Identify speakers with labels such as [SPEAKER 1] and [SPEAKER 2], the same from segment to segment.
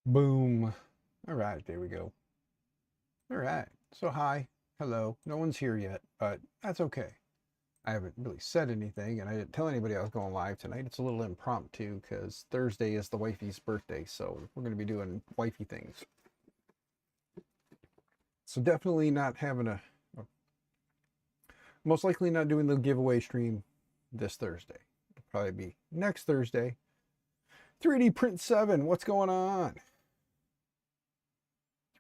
[SPEAKER 1] Boom. All right, there we go. All right. So hi, hello. No one's here yet, but that's okay. I haven't really said anything, and I didn't tell anybody I was going live tonight. It's a little impromptu because Thursday is the wifey's birthday, so we're going to be doing wifey things. So definitely not having most likely not doing the giveaway stream this Thursday. It'll probably be next Thursday. 3D Print 7, what's going on?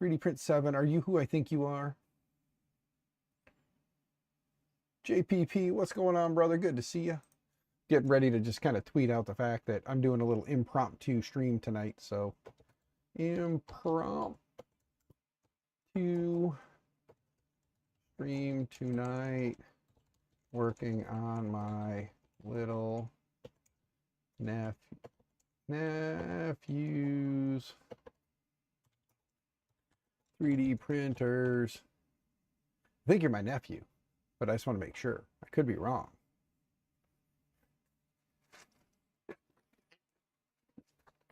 [SPEAKER 1] 3D Print 7, are you who I think you are? JPP, what's going on, brother? Good to see you. Getting ready to just kind of tweet out the fact that I'm doing a little impromptu stream tonight. So, impromptu stream tonight. Working on my little nephews. 3D printers. I think you're my nephew, but I just want to make sure. I could be wrong.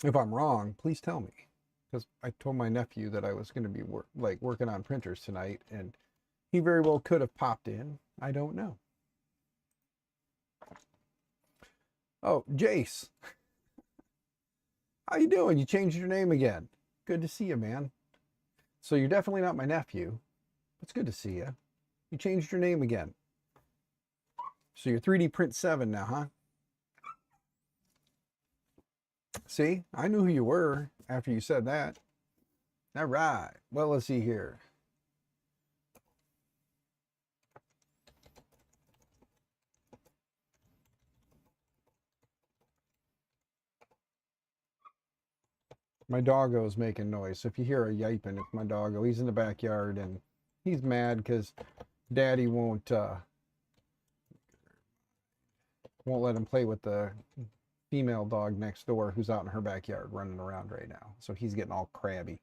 [SPEAKER 1] If I'm wrong, please tell me, because I told my nephew that I was going to be working on printers tonight, and he very well could have popped in. I don't know. Oh, Jace. How you doing? You changed your name again. Good to see you, man. So you're definitely not my nephew. It's good to see you. You changed your name again. So you're 3D Print 7 now, huh? See, I knew who you were after you said that. All right. Well, let's see here. My doggo's making noise. So if you hear a yiping, it's my doggo. He's in the backyard and he's mad because Daddy won't let him play with the female dog next door who's out in her backyard running around right now. So he's getting all crabby.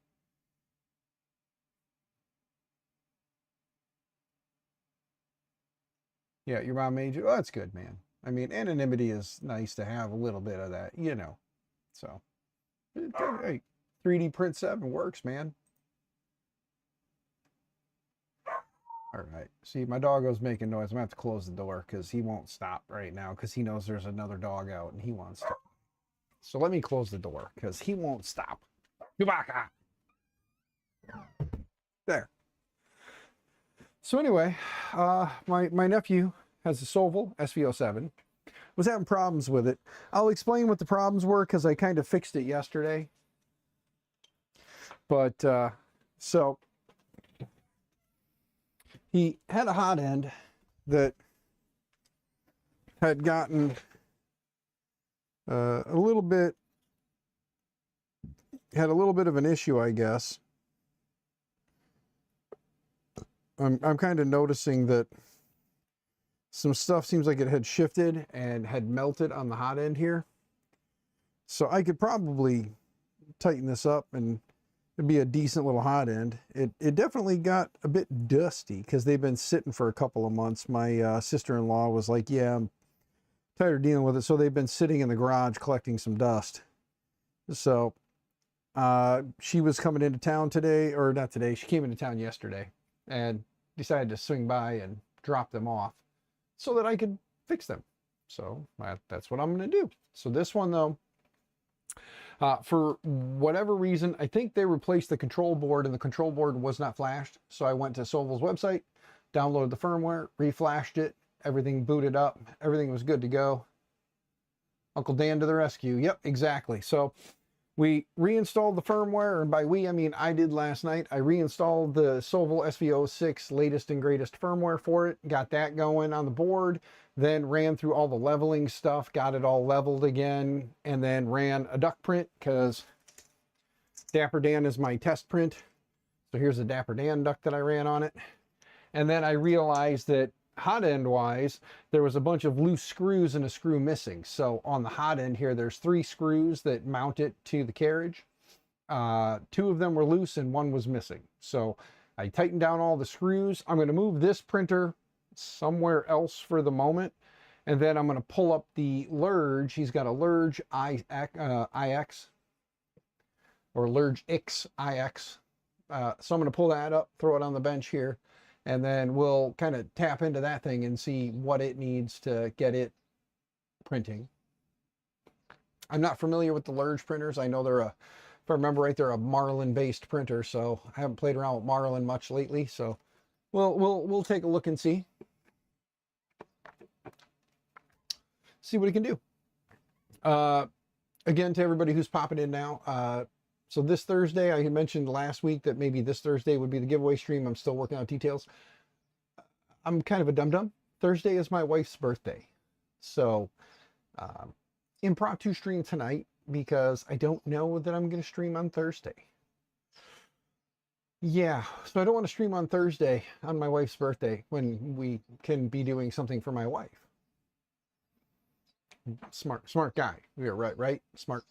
[SPEAKER 1] Yeah, your mom made you. Oh, that's good, man. I mean, anonymity is nice to have a little bit of that, you know. So, hey, 3D Print 7 works, man. All right. See, my doggo's making noise. I'm going to have to close the door because he won't stop right now because he knows there's another dog out and he wants to. So let me close the door because he won't stop. Chewbacca. There. So anyway, my nephew has a Soval SV07. Was having problems with it. I'll explain what the problems were because I kind of fixed it yesterday. But so he had a hot end that had gotten a little bit of an issue, I guess. I'm kind of noticing that some stuff seems like it had shifted and had melted on the hot end here. So I could probably tighten this up and it'd be a decent little hot end. It definitely got a bit dusty because they've been sitting for a couple of months. My sister-in-law was like, yeah, I'm tired of dealing with it. So they've been sitting in the garage collecting some dust. So she was coming into town today, or not today, she came into town yesterday and decided to swing by and drop them off so that I could fix them. So that's what I'm going to do. So this one, though, for whatever reason, I think they replaced the control board and the control board was not flashed. So I went to Soval's website, downloaded the firmware, reflashed it, everything booted up, everything was good to go. Uncle Dan to the rescue. Yep, exactly. So we reinstalled the firmware, and by we, I mean I did last night. I reinstalled the Soval SV06 latest and greatest firmware for it, got that going on the board, then ran through all the leveling stuff, got it all leveled again, and then ran a duck print because Dapper Dan is my test print. So here's the Dapper Dan duck that I ran on it. And then I realized that hot end wise, there was a bunch of loose screws and a screw missing. So on the hot end here, there's 3 screws that mount it to the carriage. 2 of them were loose and 1 was missing. So I tightened down all the screws. I'm going to move this printer somewhere else for the moment. And then I'm going to pull up the Lurge. He's got a Lurge IX or Lurge X IX. So I'm going to pull that up, throw it on the bench here, and then we'll kind of tap into that thing and see what it needs to get it printing. I'm not familiar with the Lurge printers. I know they're a, if I remember right, they're a Marlin based printer, so I haven't played around with Marlin much lately, so we'll take a look and see what it can do. Again, to everybody who's popping in now, so this Thursday, I had mentioned last week that maybe this Thursday would be the giveaway stream. I'm still working out details. I'm kind of a dum-dum. Thursday is my wife's birthday. So, impromptu stream tonight because I don't know that I'm going to stream on Thursday. Yeah, so I don't want to stream on Thursday on my wife's birthday when we can be doing something for my wife. Smart guy. We are right. Smart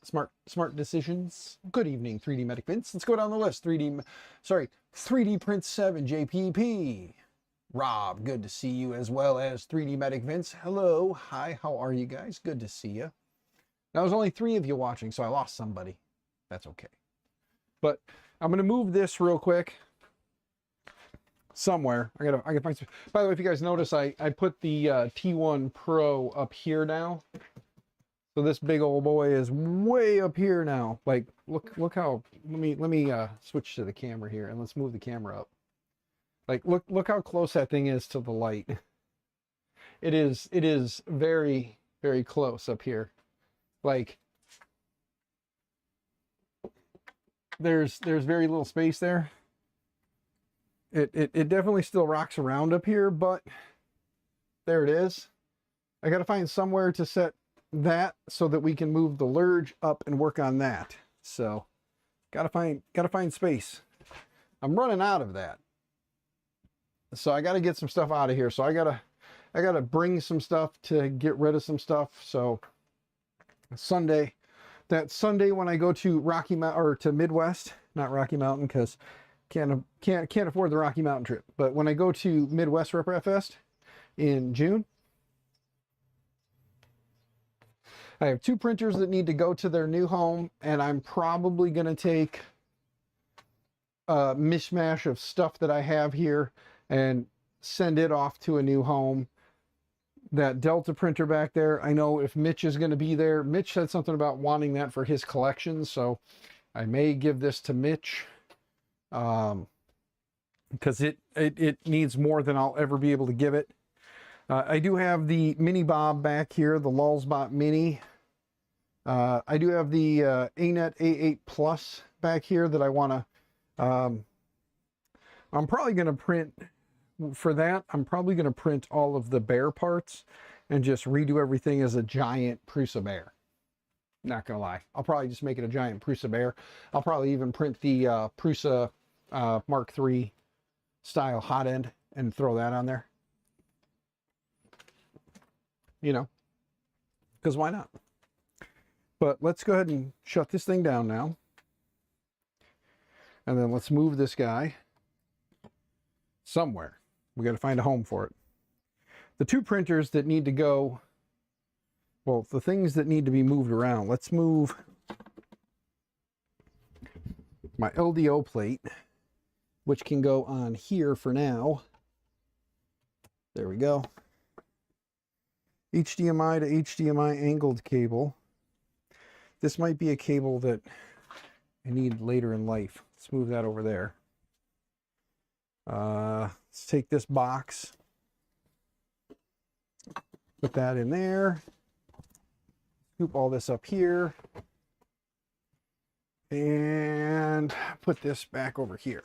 [SPEAKER 1] decisions. Good evening, 3D Medic Vince. Let's go down the list. 3D Prince 7 JPP. Rob, good to see you, as well as 3D Medic Vince. Hello, hi, how are you guys? Good to see you. Now, there's only 3 of you watching, so I lost somebody. That's okay. But I'm gonna move this real quick somewhere. I gotta find some. By the way, if you guys notice, I put the T1 Pro up here now. So this big old boy is way up here now. Like, look how, let me switch to the camera here and let's move the camera up. Like, look how close that thing is to the light. It is very, very close up here. Like, there's very little space there. It definitely still rocks around up here, but there it is. I got to find somewhere to set that so that we can move the Lurge up and work on that. So gotta find space. I'm running out of that. So I got to get some stuff out of here. So I gotta bring some stuff to get rid of some stuff. So Sunday, that Sunday when I go to Rocky Mountain, or to Midwest, not Rocky Mountain, because can't afford the Rocky Mountain trip. But when I go to Midwest Rep Rap Fest in June, I have 2 printers that need to go to their new home, and I'm probably going to take a mishmash of stuff that I have here and send it off to a new home. That Delta printer back there, I know if Mitch is going to be there, Mitch said something about wanting that for his collection, so I may give this to Mitch, because it needs more than I'll ever be able to give it. I do have the Mini Bob back here, the Lulzbot Mini. I do have the ANET A8 Plus back here that I want to, I'm probably going to print, for that, I'm probably going to print all of the bear parts and just redo everything as a giant Prusa bear. Not going to lie. I'll probably just make it a giant Prusa bear. I'll probably even print the Prusa Mark III style hot end and throw that on there. You know, because why not? But let's go ahead and shut this thing down now. And then let's move this guy somewhere. We got to find a home for it. The 2 printers that need to go, well, the things that need to be moved around. Let's move my LDO plate, which can go on here for now. There we go. HDMI to HDMI angled cable. This might be a cable that I need later in life. Let's move that over there. Let's take this box, put that in there, scoop all this up here, and put this back over here.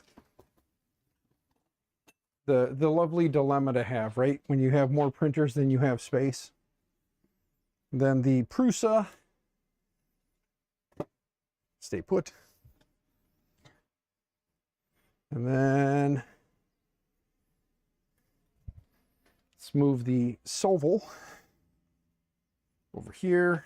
[SPEAKER 1] The lovely dilemma to have, right? When you have more printers than you have space. Then the Prusa, stay put. And then let's move the Sovel over here.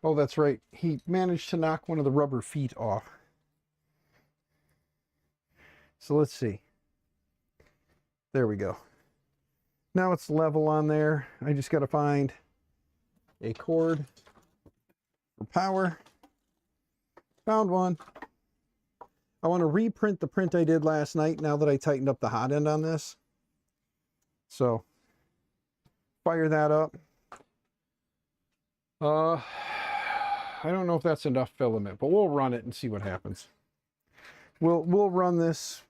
[SPEAKER 1] Oh, that's right. He managed to knock one of the rubber feet off. So let's see. There we go. Now it's level on there. I just got to find a cord for power. Found one. I want to reprint the print I did last night now that I tightened up the hot end on this. So fire that up. I don't know if that's enough filament, but we'll run it and see what happens. We'll run this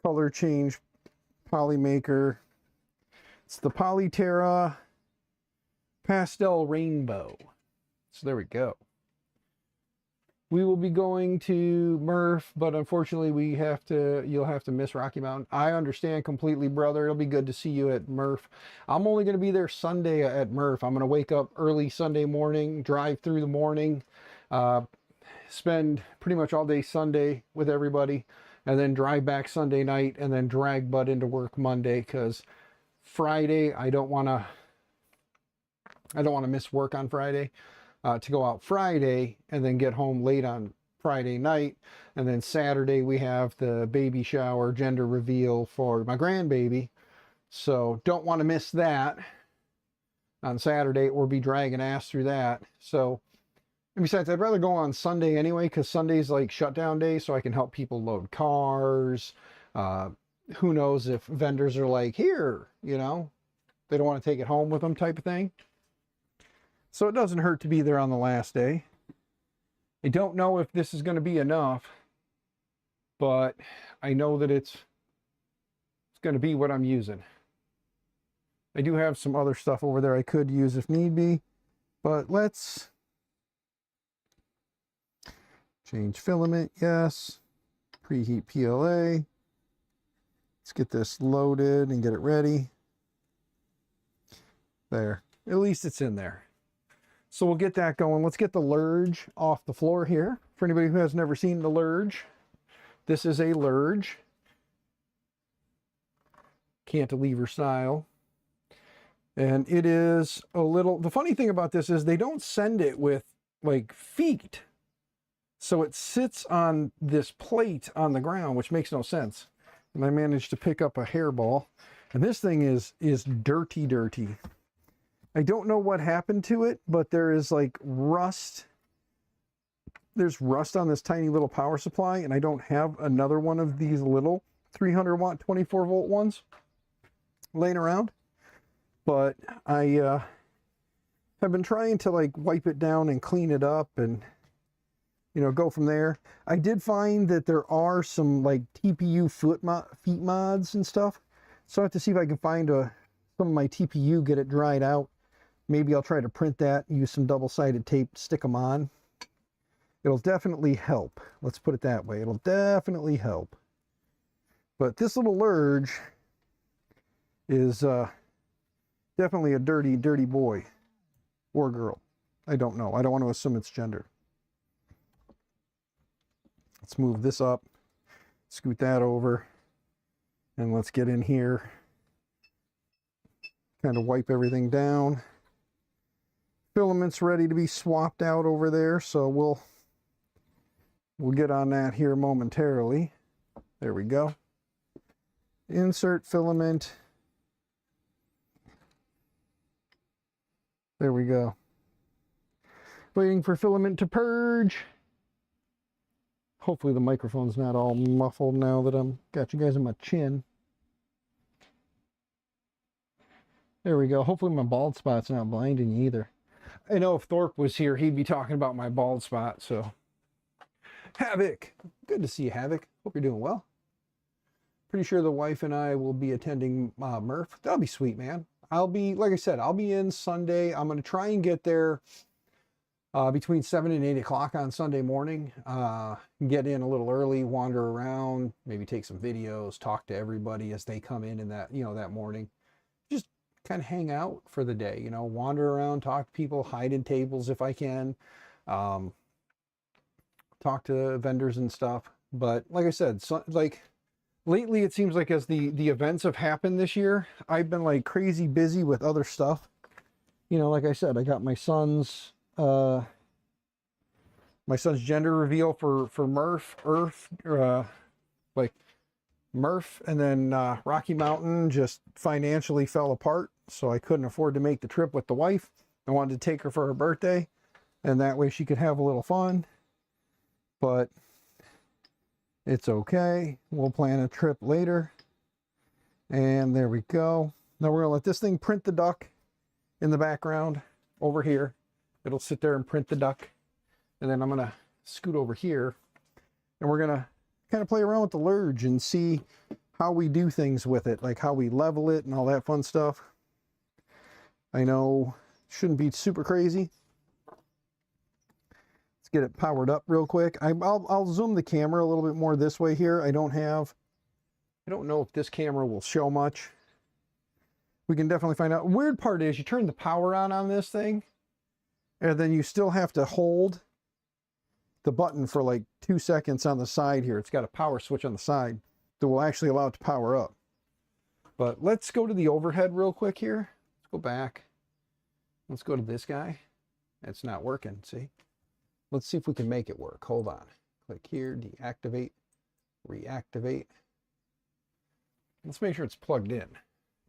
[SPEAKER 1] color change polymaker. It's the Polyterra Pastel Rainbow. So there we go. We will be going to Murph, but unfortunately you'll have to miss Rocky Mountain. I understand completely, brother. It'll be good to see you at Murph. I'm only going to be there Sunday at Murph. I'm going to wake up early Sunday morning, drive through the morning, spend pretty much all day Sunday with everybody, and then drive back Sunday night, and then drag butt into work Monday, because Friday I don't want to miss work on Friday. To go out Friday and then get home late on Friday night. And then Saturday we have the baby shower, gender reveal for my grandbaby. So don't want to miss that on Saturday or be dragging ass through that. So, and besides, I'd rather go on Sunday anyway, because Sunday's like shutdown day, so I can help people load cars. Who knows if vendors are like, here, you know, they don't want to take it home with them type of thing. So it doesn't hurt to be there on the last day. I don't know if this is going to be enough, but I know that it's going to be what I'm using. I do have some other stuff over there I could use if need be, but let's change filament. Yes. Preheat PLA. Let's get this loaded and get it ready. There. At least it's in there. So we'll get that going. Let's get the Lurge off the floor here. For anybody who has never seen the Lurge, this is a Lurge. Cantilever style. And it is a little, the funny thing about this is they don't send it with like feet. So it sits on this plate on the ground, which makes no sense. And I managed to pick up a hairball. And this thing is dirty, dirty. I don't know what happened to it, but there is like rust. There's rust on this tiny little power supply, and I don't have another one of these little 300 watt 24 volt ones laying around. But I have been trying to like wipe it down and clean it up and, you know, go from there. I did find that there are some like TPU feet mods and stuff. So I have to see if I can find some of my TPU, get it dried out. Maybe I'll try to print that, use some double-sided tape, stick them on. It'll definitely help. Let's put it that way. It'll definitely help. But this little Lurge is definitely a dirty, dirty boy or girl. I don't know. I don't want to assume it's gender. Let's move this up, scoot that over, and let's get in here. Kind of wipe everything down. Filament's ready to be swapped out over there, so we'll get on that here momentarily. There we go. Insert filament. There we go. Waiting for filament to purge. Hopefully the microphone's not all muffled now that I'm got you guys in my chin. There we go. Hopefully my bald spot's not blinding you either. I know if Thorpe was here, he'd be talking about my bald spot, so. Havoc. Good to see you, Havoc. Hope you're doing well. Pretty sure the wife and I will be attending Murph. That'll be sweet, man. I'll be, like I said, I'll be in Sunday. I'm going to try and get there between 7 and 8 o'clock on Sunday morning. Get in a little early, wander around, maybe take some videos, talk to everybody as they come in that, you know, that morning. Just kind of hang out for the day, you know, wander around, talk to people, hide in tables if I can, talk to vendors and stuff. But like I said, so, like lately it seems like as the events have happened this year, I've been like crazy busy with other stuff. You know, like I said, I got my son's gender reveal for Murph, Murph, and then Rocky Mountain just financially fell apart, so I couldn't afford to make the trip with the wife. I wanted to take her for her birthday, and that way she could have a little fun. But it's okay. We'll plan a trip later. And there we go. Now we're going to let this thing print the duck in the background over here. It'll sit there and print the duck. And then I'm going to scoot over here. And we're going to kind of play around with the Lurge and see how we do things with it. Like how we level it and all that fun stuff. I know it shouldn't be super crazy. Let's get it powered up real quick. I'll zoom the camera a little bit more this way here. I don't know if this camera will show much. We can definitely find out. Weird part is you turn the power on this thing, and then you still have to hold the button for like 2 seconds on the side here. It's got a power switch on the side that will actually allow it to power up. But let's go to the overhead real quick here. Let's go back. Let's go to this guy. It's not working, see? Let's see if we can make it work. Hold on. Click here, deactivate, reactivate. Let's make sure it's plugged in.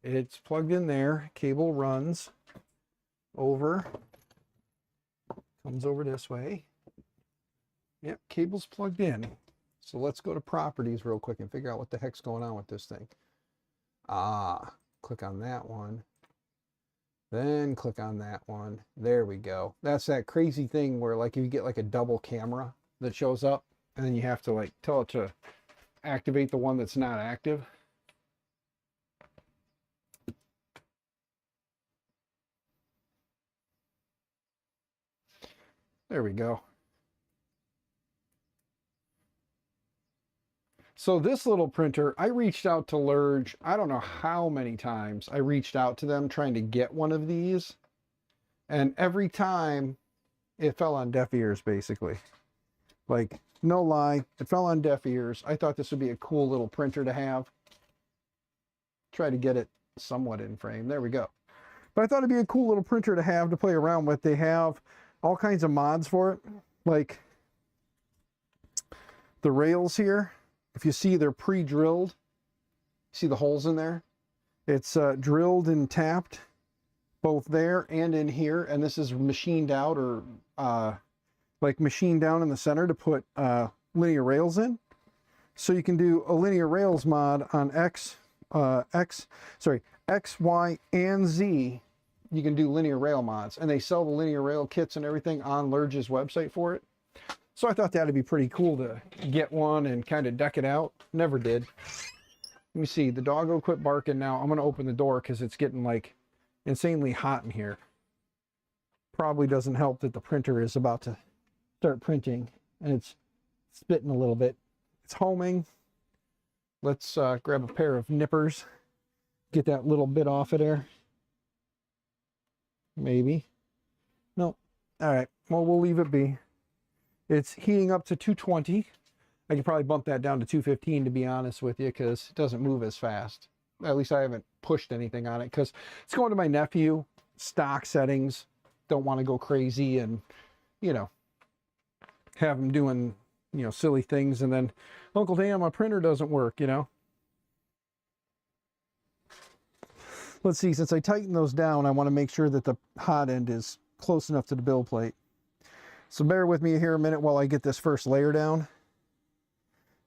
[SPEAKER 1] It's plugged in there. Cable runs over. Comes over this way. Yep, cable's plugged in. So let's go to properties real quick and figure out what the heck's going on with this thing. Click on that one. Then click on that one. There we go. That's that crazy thing where like you get like a double camera that shows up and then you have to like tell it to activate the one that's not active. There we go. So this little printer, I reached out to Lurge. I don't know how many times I reached out to them trying to get one of these. And every time it fell on deaf ears, basically. Like, no lie, it fell on deaf ears. I thought this would be a cool little printer to have. Try to get it somewhat in frame. There we go. But I thought it'd be a cool little printer to have to play around with. They have all kinds of mods for it. Like the rails here. If you see, they're pre-drilled. See the holes in there? It's drilled and tapped both there and in here. And this is machined out or like machined down in the center to put linear rails in. So you can do a linear rails mod on X, Y, and Z. You can do linear rail mods. And they sell the linear rail kits and everything on Lurge's website for it. So I thought that'd be pretty cool to get one and kind of deck it out. Never did. Let me see. The dog will quit barking now. I'm going to open the door because it's getting like insanely hot in here. Probably doesn't help that the printer is about to start printing and it's spitting a little bit. It's homing. Let's grab a pair of nippers. Get that little bit off of there. Maybe. No. All right. Well, we'll leave it be. It's heating up to 220. I could probably bump that down to 215 to be honest with you because it doesn't move as fast. At least I haven't pushed anything on it because it's going to my nephew. Stock settings. Don't want to go crazy and, you know, have him doing, you know, silly things and then, Uncle Dan, my printer doesn't work, you know. Let's see, since I tighten those down, I want to make sure that the hot end is close enough to the build plate. So bear with me here a minute while I get this first layer down.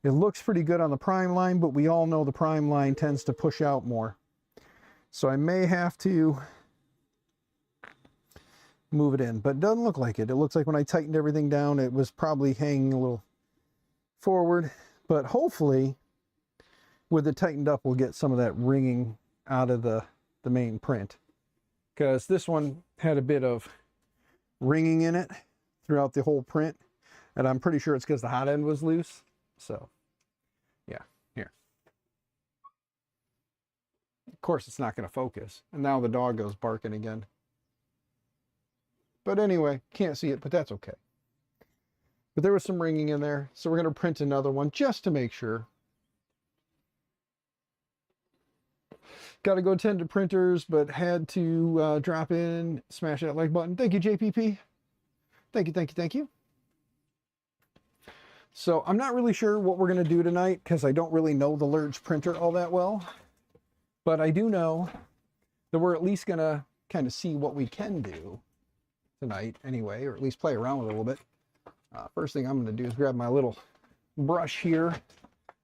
[SPEAKER 1] It looks pretty good on the prime line, but we all know the prime line tends to push out more. So I may have to move it in, but it doesn't look like it. It looks like when I tightened everything down, it was probably hanging a little forward, but hopefully with it tightened up, we'll get some of that ringing out of the main print, because this one had a bit of ringing in it throughout the whole print, and I'm pretty sure it's because the hot end was loose. So yeah, here. Of course it's not going to focus, and now the dog goes barking again. But anyway, can't see it, but that's okay. But there was some ringing in there, so we're going to print another one just to make sure. Got to go tend to printers, but had to drop in, smash that like button. Thank you, JPP. Thank you, thank you, thank you. So I'm not really sure what we're going to do tonight because I don't really know the Lurge printer all that well. But I do know that we're at least going to kind of see what we can do tonight anyway, or at least play around with it a little bit. First thing I'm going to do is grab my little brush here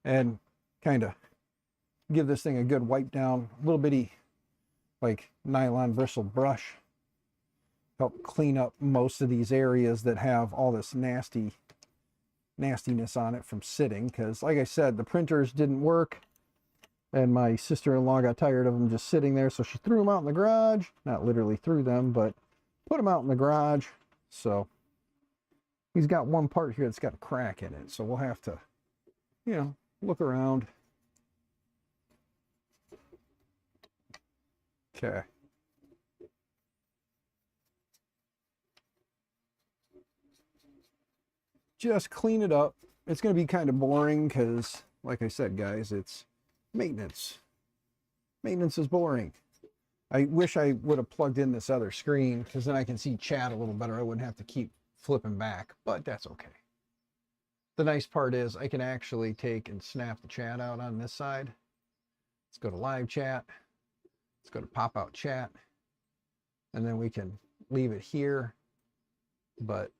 [SPEAKER 1] and kind of give this thing a good wipe down. A little bitty like nylon bristle brush. Help clean up most of these areas that have all this nastiness on it from sitting, because like I said, the printers didn't work and my sister-in-law got tired of them just sitting there, so she threw them out in the garage. Not literally threw them, but put them out in the garage. So he's got one part here that's got a crack in it, so we'll have to, you know, look around. Okay. Just clean it up. It's going to be kind of boring because, like I said, guys, it's maintenance. Maintenance is boring. I wish I would have plugged in this other screen, because then I can see chat a little better. I wouldn't have to keep flipping back, but that's okay. The nice part is I can actually take and snap the chat out on this side. Let's go to live chat. Let's go to pop out chat. And then we can leave it here. But,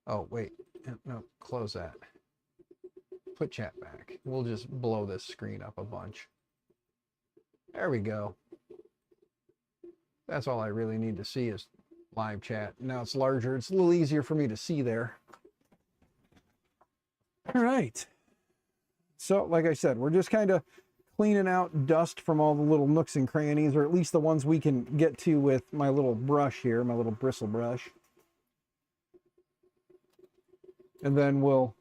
[SPEAKER 1] oh, wait. No, close that. Put chat back. We'll just blow this screen up a bunch. There we go. That's all I really need to see is live chat. Now it's larger. It's a little easier for me to see there. All right. So, like I said, we're just kind of cleaning out dust from all the little nooks and crannies, or at least the ones we can get to with my little brush here, my little bristle brush. And then we'll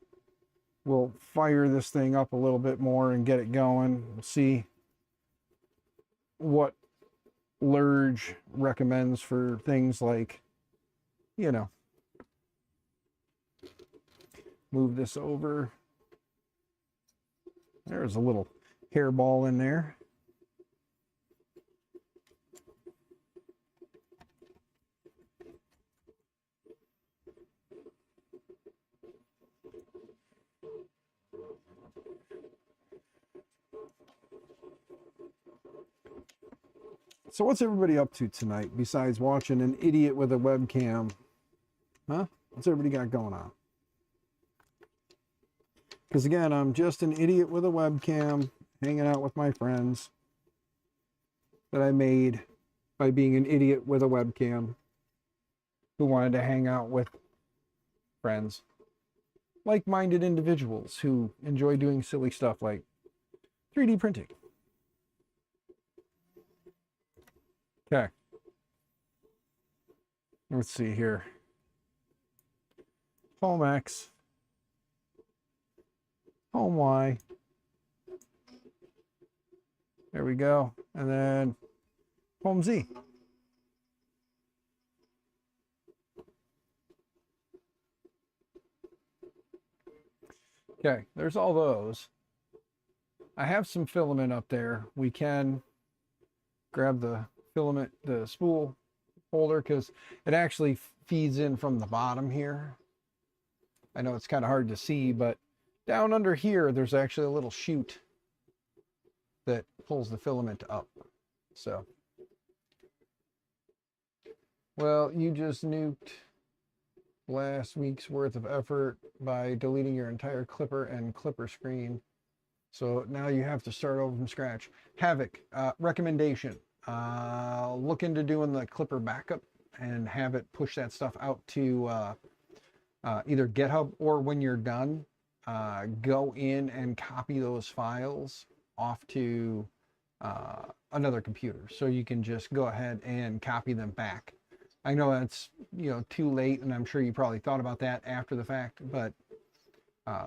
[SPEAKER 1] fire this thing up a little bit more and get it going. We'll see what Lurge recommends for things like, you know, move this over. There's a little hairball in there. So what's everybody up to tonight besides watching an idiot with a webcam? Huh? What's everybody got going on? Because again, I'm just an idiot with a webcam, hanging out with my friends that I made by being an idiot with a webcam who wanted to hang out with friends. Like-minded individuals who enjoy doing silly stuff like 3D printing. Okay. Let's see here. Home X. Home Y. There we go. And then Home Z. Okay, there's all those. I have some filament up there. We can grab the filament, the spool holder, because it actually feeds in from the bottom here. I know it's kind of hard to see, but down under here, there's actually a little chute that pulls the filament up. So, well, you just nuked last week's worth of effort by deleting your entire clipper and clipper screen. So now you have to start over from scratch. Havoc, recommendation. Look into doing the clipper backup and have it push that stuff out to either GitHub, or when you're done, go in and copy those files off to another computer, so you can just go ahead and copy them back. I know that's, you know, too late, and I'm sure you probably thought about that after the fact, but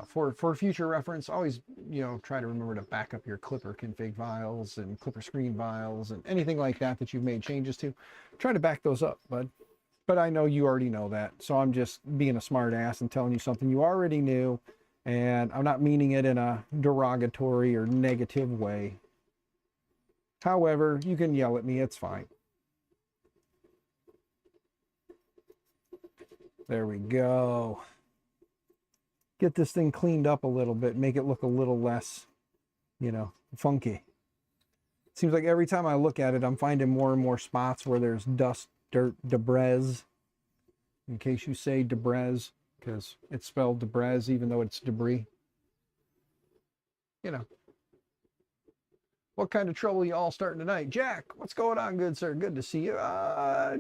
[SPEAKER 1] for future reference, always, you know, try to remember to back up your clipper config files and clipper screen files and anything like that that you've made changes to. Try to back those up, bud. But I know you already know that, so I'm just being a smart ass and telling you something you already knew, and I'm not meaning it in a derogatory or negative way. However, you can yell at me, it's fine. There we go. Get this thing cleaned up a little bit, make it look a little less, you know, funky. Seems like every time I look at it, I'm finding more and more spots where there's dust, dirt, debris. In case you say debris, because it's spelled debris, even though it's debris. You know. What kind of trouble you all starting tonight? Jack, what's going on, good sir? Good to see you.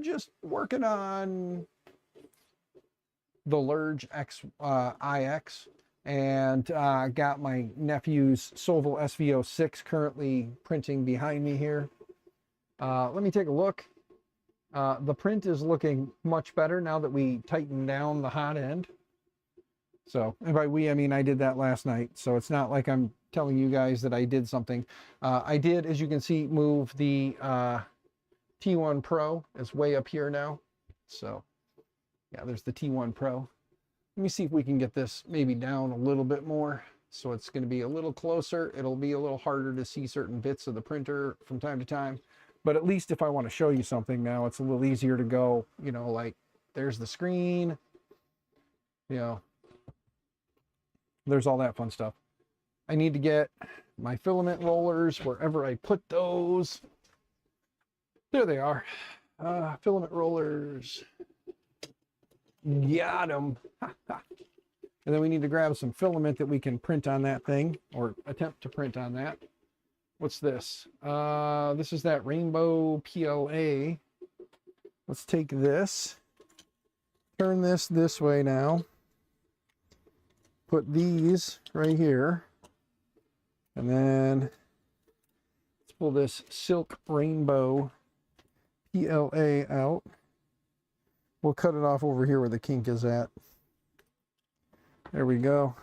[SPEAKER 1] Just working on the Lurge IX, and got my nephew's Sovol SV06 currently printing behind me here. Let me take a look. The print is looking much better now that we tightened down the hot end. So, and by we, I mean I did that last night. So it's not like I'm telling you guys that I did something. I did, as you can see, move the T1 Pro. It's way up here now. So, yeah, there's the T1 Pro. Let me see if we can get this maybe down a little bit more. So it's going to be a little closer. It'll be a little harder to see certain bits of the printer from time to time. But at least if I want to show you something now, it's a little easier to go, you know, like there's the screen, you know, there's all that fun stuff. I need to get my filament rollers wherever I put those. There they are. Filament rollers. Got them. And then we need to grab some filament that we can print on that thing, or attempt to print on that. What's this? This is that rainbow PLA. Let's take this, turn this way now. Put these right here. And then let's pull this silk rainbow PLA out. We'll cut it off over here where the kink is at. There we go.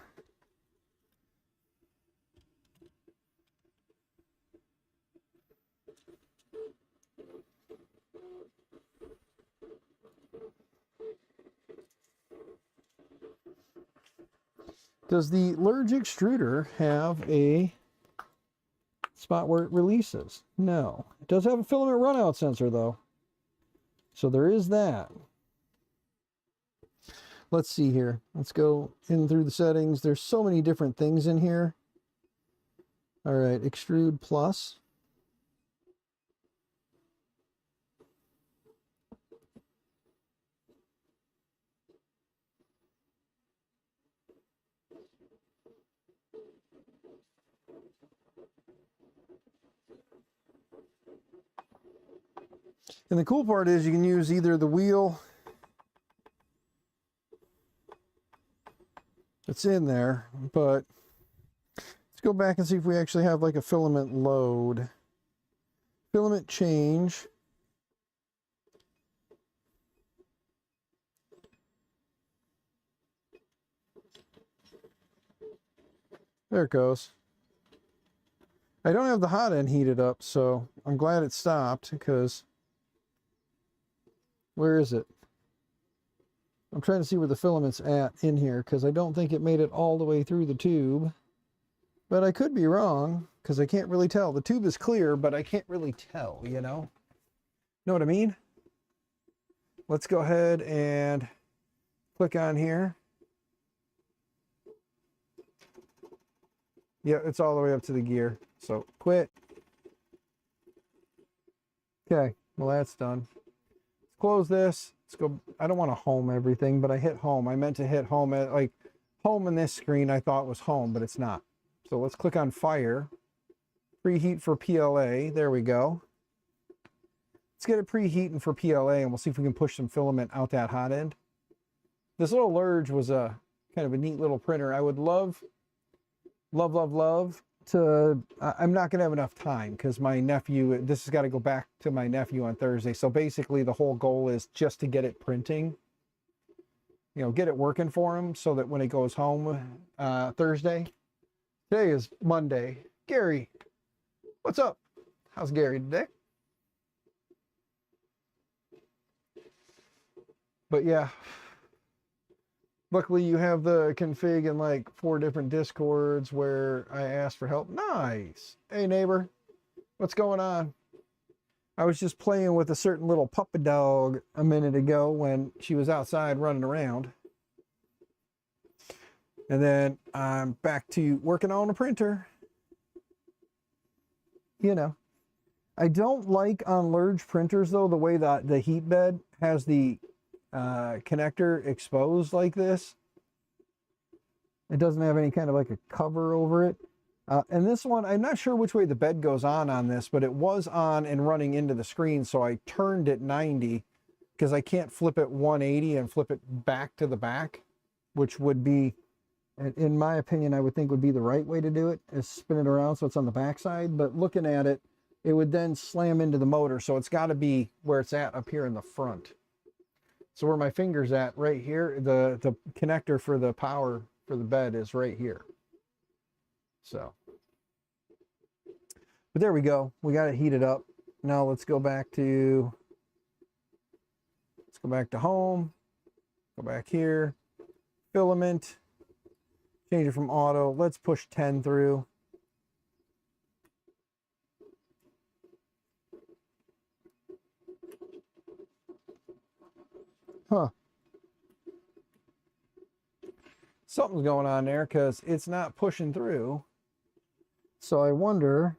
[SPEAKER 1] Does the Lurge extruder have a spot where it releases? No. It does have a filament runout sensor though. So there is that. Let's see here. Let's go in through the settings. There's so many different things in here. All right, extrude plus. And the cool part is you can use either the wheel that's in there, but let's go back and see if we actually have like a filament load. Filament change. There it goes. I don't have the hot end heated up, so I'm glad it stopped, because where is it? I'm trying to see where the filament's at in here, because I don't think it made it all the way through the tube. But I could be wrong, because I can't really tell. The tube is clear, but I can't really tell, you know? Know what I mean? Let's go ahead and click on here. Yeah, it's all the way up to the gear. So quit. Okay, well that's done. Let's close this. Let's go. I don't want to home everything, but I hit home. I meant to hit home at like home in this screen. I thought was home, but it's not. So let's click on fire. Preheat for PLA. There we go. Let's get it preheating for PLA, and we'll see if we can push some filament out that hot end. This little Lurge was a kind of a neat little printer. I would love to, I'm not going to have enough time because my nephew, this has got to go back to my nephew on Thursday. So basically the whole goal is just to get it printing, you know, get it working for him so that when he goes home Thursday. Today is Monday. Gary, what's up? How's Gary today? But yeah, luckily you have the config in like 4 different discords where I asked for help. Nice. Hey neighbor, what's going on? I was just playing with a certain little puppy dog a minute ago when she was outside running around. And then I'm back to working on a printer. You know, I don't like on large printers though the way that the heat bed has the connector exposed like this. It doesn't have any kind of like a cover over it. And this one, I'm not sure which way the bed goes on this, but it was on and running into the screen, so I turned it 90 because I can't flip it 180 and flip it back to the back, which would be, in my opinion, I would think would be the right way to do it, is spin it around so it's on the back side. But looking at it, it would then slam into the motor, so it's got to be where it's at up here in the front. So where my finger's at right here, the connector for the power for the bed is right here. So, but there we go. We got it heated up. Now let's go back to home. Go back here. Filament. Change it from auto. Let's push 10 through. Huh. Something's going on there because it's not pushing through. So I wonder,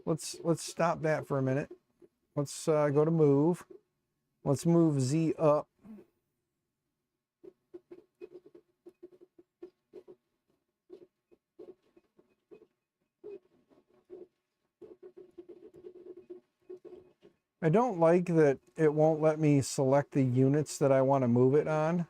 [SPEAKER 1] let's stop that for a minute. Let's go to move. Let's move Z up. I don't like that it won't let me select the units that I want to move it on.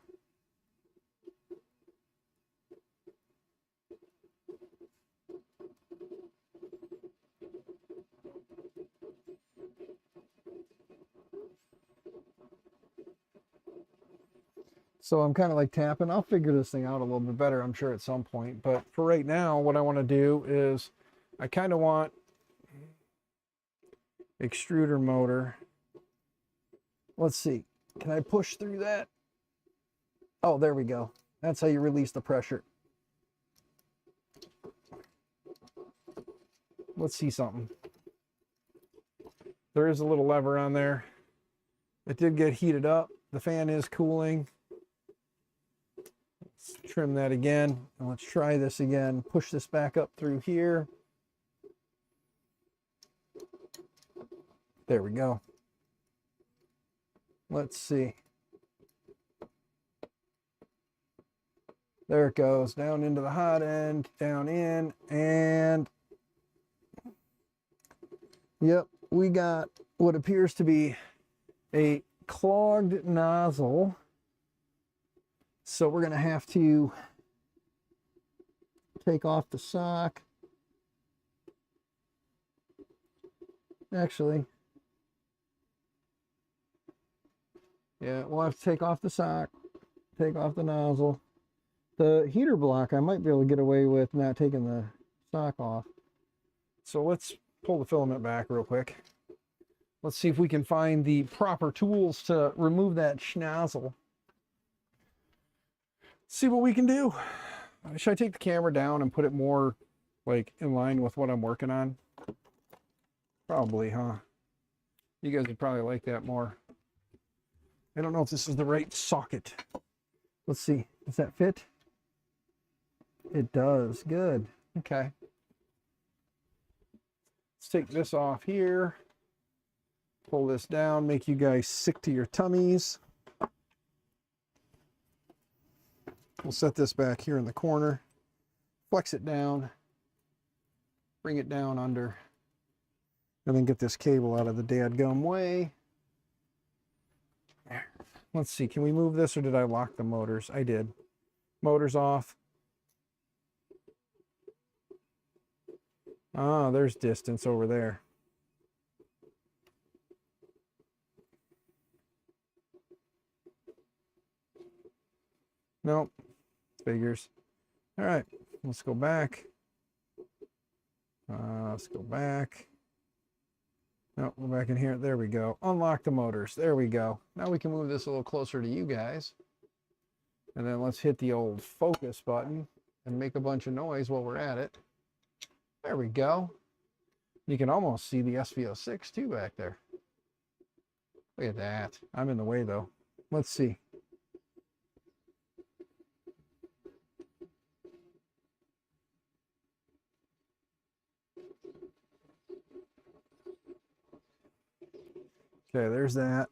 [SPEAKER 1] So I'm kind of like tapping. I'll figure this thing out a little bit better, I'm sure, at some point. But for right now, what I want to do is I kind of want extruder motor. Let's see. Can I push through that? Oh, there we go. That's how you release the pressure. Let's see something. There is a little lever on there. It did get heated up. The fan is cooling. Let's trim that again. And let's try this again. Push this back up through here. There we go. Let's see. There it goes. Down into the hot end, down in, and yep, we got what appears to be a clogged nozzle. So we're going to have to take off the sock. Actually, yeah, we'll have to take off the sock, take off the nozzle. The heater block, I might be able to get away with not taking the sock off. So let's pull the filament back real quick. Let's see if we can find the proper tools to remove that schnozzle. See what we can do. Should I take the camera down and put it more like in line with what I'm working on? Probably, huh? You guys would probably like that more. I don't know if this is the right socket. Let's see. Does that fit? It does. Good. Okay. Let's take this off here. Pull this down. Make you guys sick to your tummies. We'll set this back here in the corner. Flex it down. Bring it down under. And then get this cable out of the dadgum way. There. Let's see. Can we move this or did I lock the motors? I did. Motors off. Ah, there's distance over there. Nope. Figures. All right. Let's go back. Let's go back. No, we're back in here. There we go. Unlock the motors. There we go. Now we can move this a little closer to you guys. And then let's hit the old focus button and make a bunch of noise while we're at it. There we go. You can almost see the SV06 too back there. Look at that. I'm in the way though. Let's see. Okay, there's that.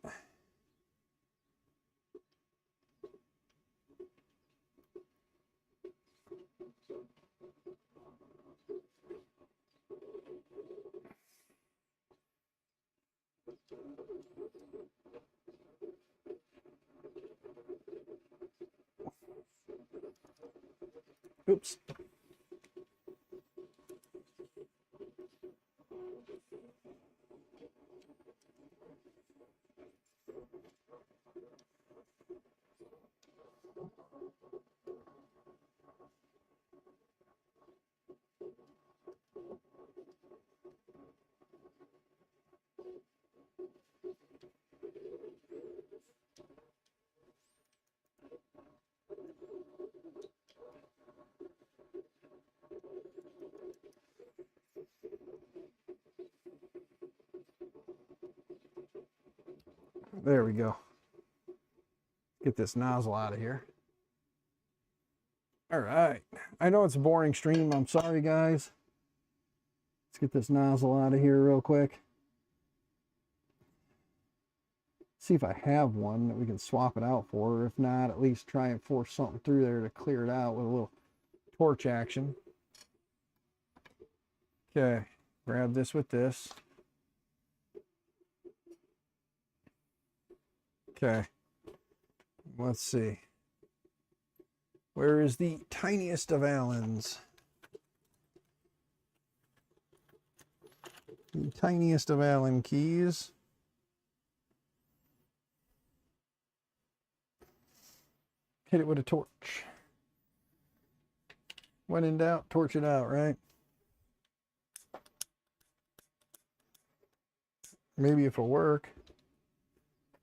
[SPEAKER 1] Oops. There we go. Get this nozzle out of here. All right. I know it's a boring stream. I'm sorry, guys. Let's get this nozzle out of here real quick. See if I have one that we can swap it out for. Or if not, at least try and force something through there to clear it out with a little torch action. Okay. Grab this with this. Okay. Let's see. Where is the tiniest of Allens? The tiniest of Allen keys. Hit it with a torch. When in doubt, torch it out, right? Maybe if it'll work.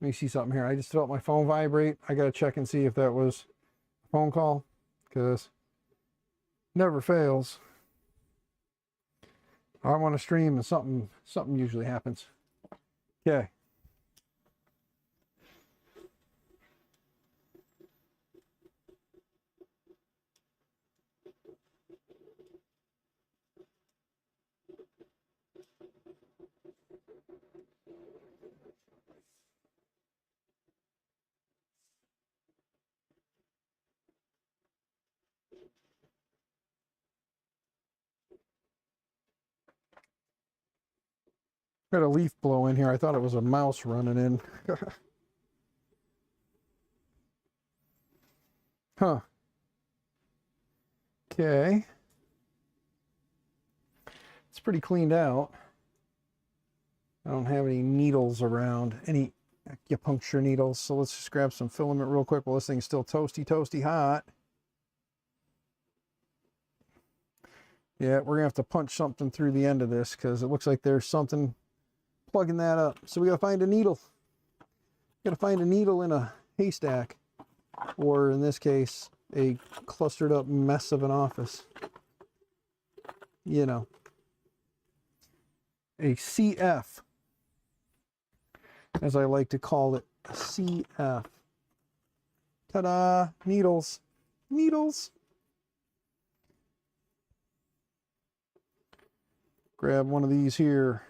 [SPEAKER 1] Let me see something here. I just felt my phone vibrate. I gotta check and see if that was a phone call, because never fails. I want to stream and something usually happens. Okay. Got a leaf blow in here. I thought it was a mouse running in. Huh. Okay. It's pretty cleaned out. I don't have any needles around, any acupuncture needles. So let's just grab some filament real quick while this thing's still toasty hot. Yeah, we're gonna have to punch something through the end of this because it looks like there's something plugging that up. So we gotta find a needle. Gotta find a needle in a haystack, or in this case, a clustered up mess of an office. You know, a CF, as I like to call it, a CF. Ta-da! Needles. Needles. Grab one of these here.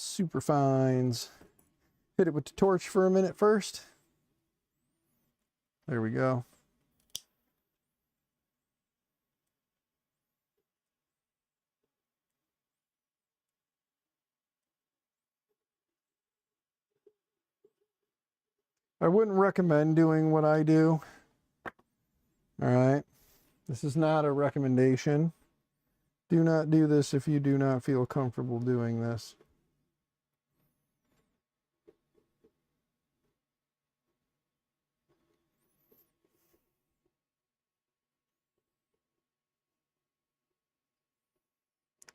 [SPEAKER 1] Super fines. Hit it with the torch for a minute first. There we go. I wouldn't recommend doing what I do. All right. This is not a recommendation. Do not do this if you do not feel comfortable doing this.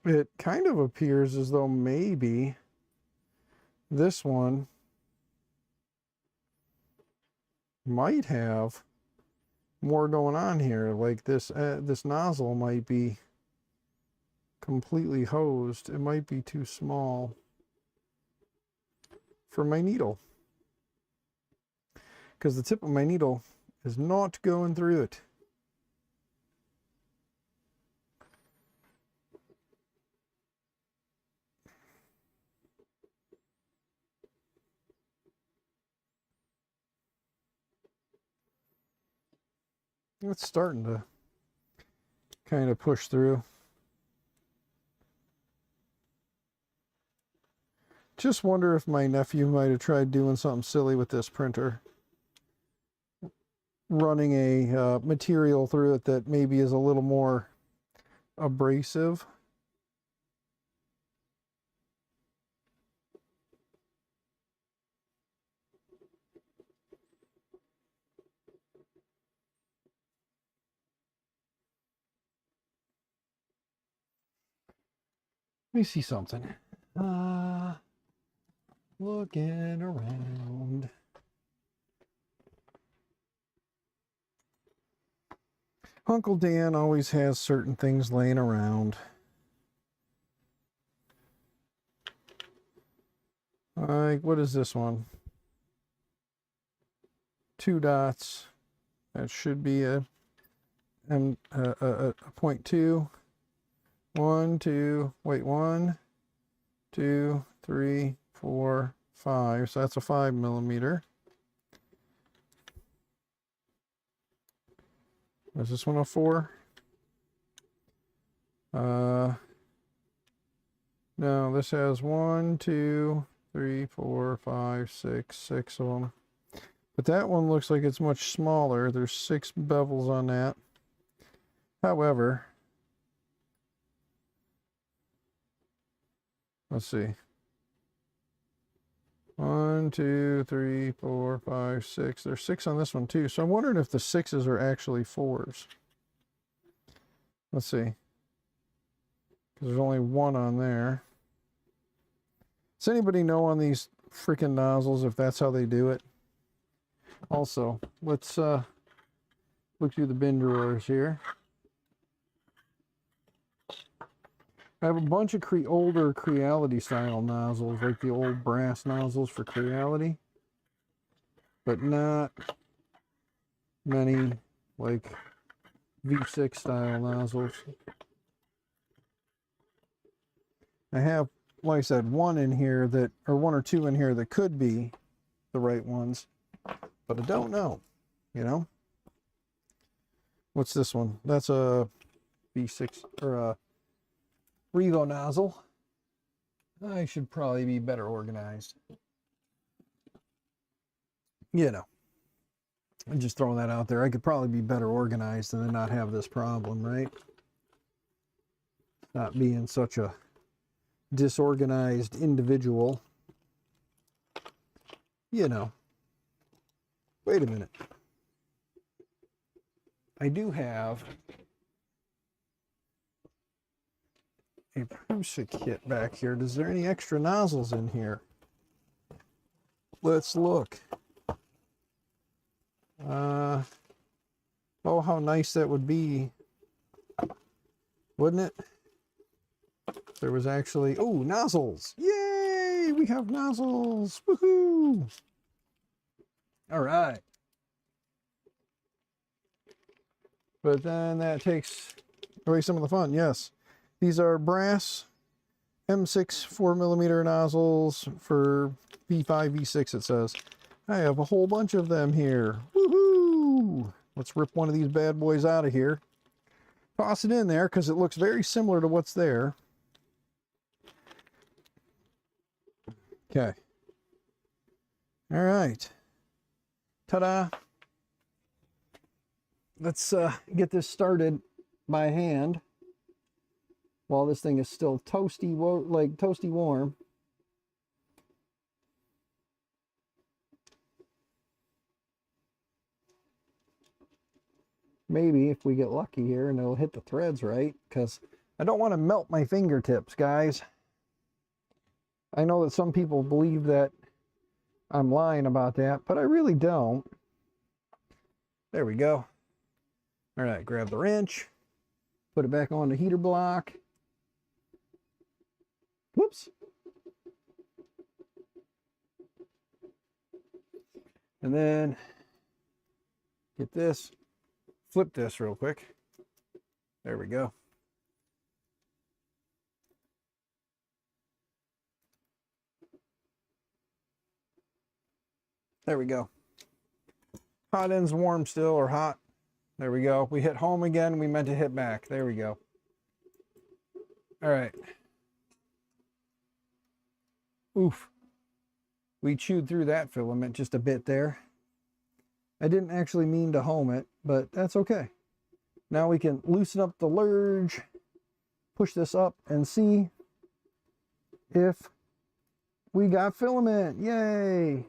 [SPEAKER 1] It kind of appears as though maybe this one might have more going on here. Like this nozzle might be completely hosed. It might be too small for my needle, because the tip of my needle is not going through it. It's starting to kind of push through. Just wonder if my nephew might have tried doing something silly with this printer. Running a material through it that maybe is a little more abrasive. Let me see something. Looking around. Uncle Dan always has certain things laying around. What is this one? 2 dots. That should be a 0.2. 1, 2, wait, 1, 2, 3, 4, 5. So that's a 5 millimeter. Is this one a 4? No, this has 1, 2, 3, 4, 5, 6 of them. But that one looks like it's much smaller. There's 6 bevels on that. However, let's see. 1, 2, 3, 4, 5, 6. There's 6 on this one too. So I'm wondering if the 6s are actually 4s. Let's see. Because there's only 1 on there. Does anybody know on these freaking nozzles if that's how they do it? Also, let's look through the bin drawers here. I have a bunch of older Creality style nozzles, like the old brass nozzles for Creality, but not many like V6 style nozzles. I have, like I said, 1 in here that, or 1 or 2 in here that could be the right ones, but I don't know, you know? What's this one? That's a V6 or a Revo nozzle. I should probably be better organized. You know, I'm just throwing that out there. I could probably be better organized and then not have this problem, right? Not being such a disorganized individual. You know. Wait a minute. I do have a Prusa kit back here. Is there any extra nozzles in here? Let's look. Oh, how nice that would be, wouldn't it? There was actually, oh, nozzles. Yay, we have nozzles. Woohoo. All right. But then that takes away some of the fun. Yes. These are brass M6 4mm nozzles for V5, V6, it says. I have a whole bunch of them here. Woohoo! Let's rip one of these bad boys out of here. Toss it in there because it looks very similar to what's there. Okay. All right. Ta-da. Let's get this started by hand while this thing is still toasty, like toasty warm. Maybe if we get lucky here and it'll hit the threads right, because I don't want to melt my fingertips, guys. I know that some people believe that I'm lying about that, but I really don't. There we go. All right, grab the wrench, put it back on the heater block. Whoops. And then get this, flip this real quick. There we go. There we go. Hot end's warm still, or hot. There we go. We hit home again. We meant to hit back. There we go. All right. Oof. We chewed through that filament just a bit there. I didn't actually mean to home it, but that's okay. Now we can loosen up the lurge, push this up, and see if we got filament. Yay!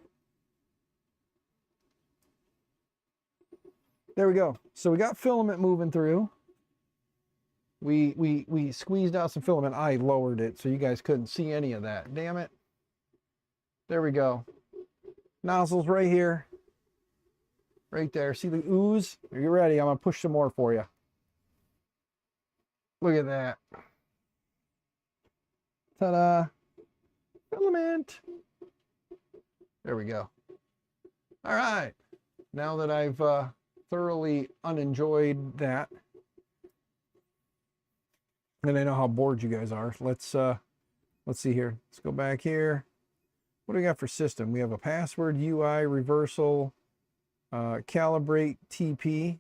[SPEAKER 1] There we go. So we got filament moving through. We squeezed out some filament. I lowered it so you guys couldn't see any of that. Damn it. There we go. Nozzle's right here. Right there. See the ooze? Are you ready? I'm going to push some more for you. Look at that. Ta-da. Filament. There we go. All right. Now that I've thoroughly unenjoyed that, and I know how bored you guys are, let's see here. Let's go back here. What do we got for system? We have a password, UI, reversal, calibrate, TP.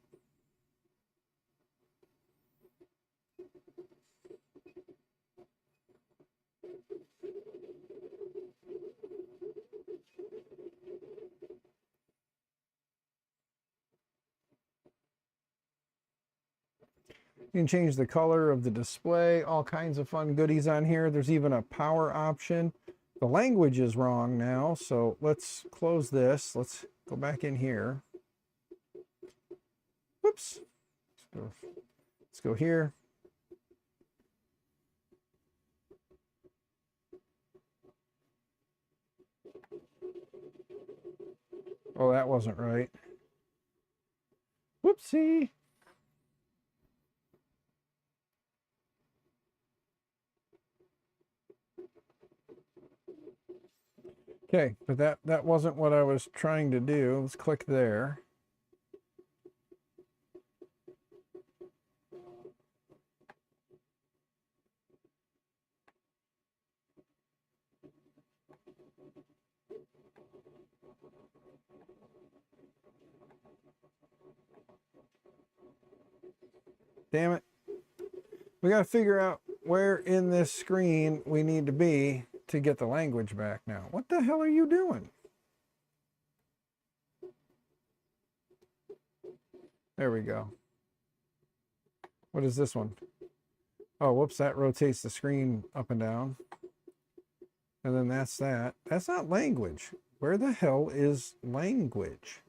[SPEAKER 1] You can change the color of the display, all kinds of fun goodies on here. There's even a power option. The language is wrong now, so let's close this. Let's go back in here. Whoops. Let's go here. Oh, that wasn't right. Whoopsie. Okay, but that wasn't what I was trying to do. Let's click there. Damn it. We got to figure out where in this screen we need to be to get the language back now. What the hell are you doing? There we go. What is this one? Oh, whoops, that rotates the screen up and down. And then that's that. That's not language. Where the hell is language?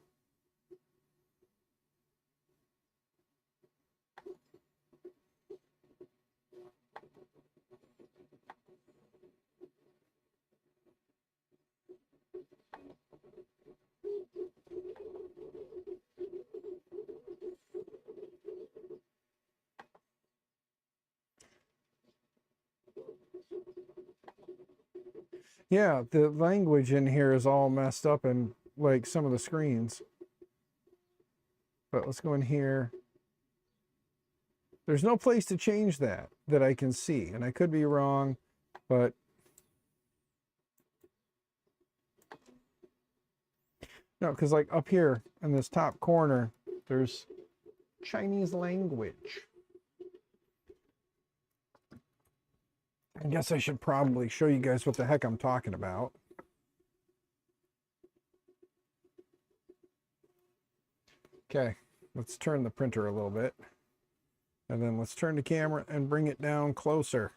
[SPEAKER 1] Yeah, the language in here is all messed up in like some of the screens. But let's go in here. There's no place to change that I can see. And I could be wrong, but no, because like up here in this top corner, there's Chinese language. I guess I should probably show you guys what the heck I'm talking about. Okay, let's turn the printer a little bit. And then let's turn the camera and bring it down closer.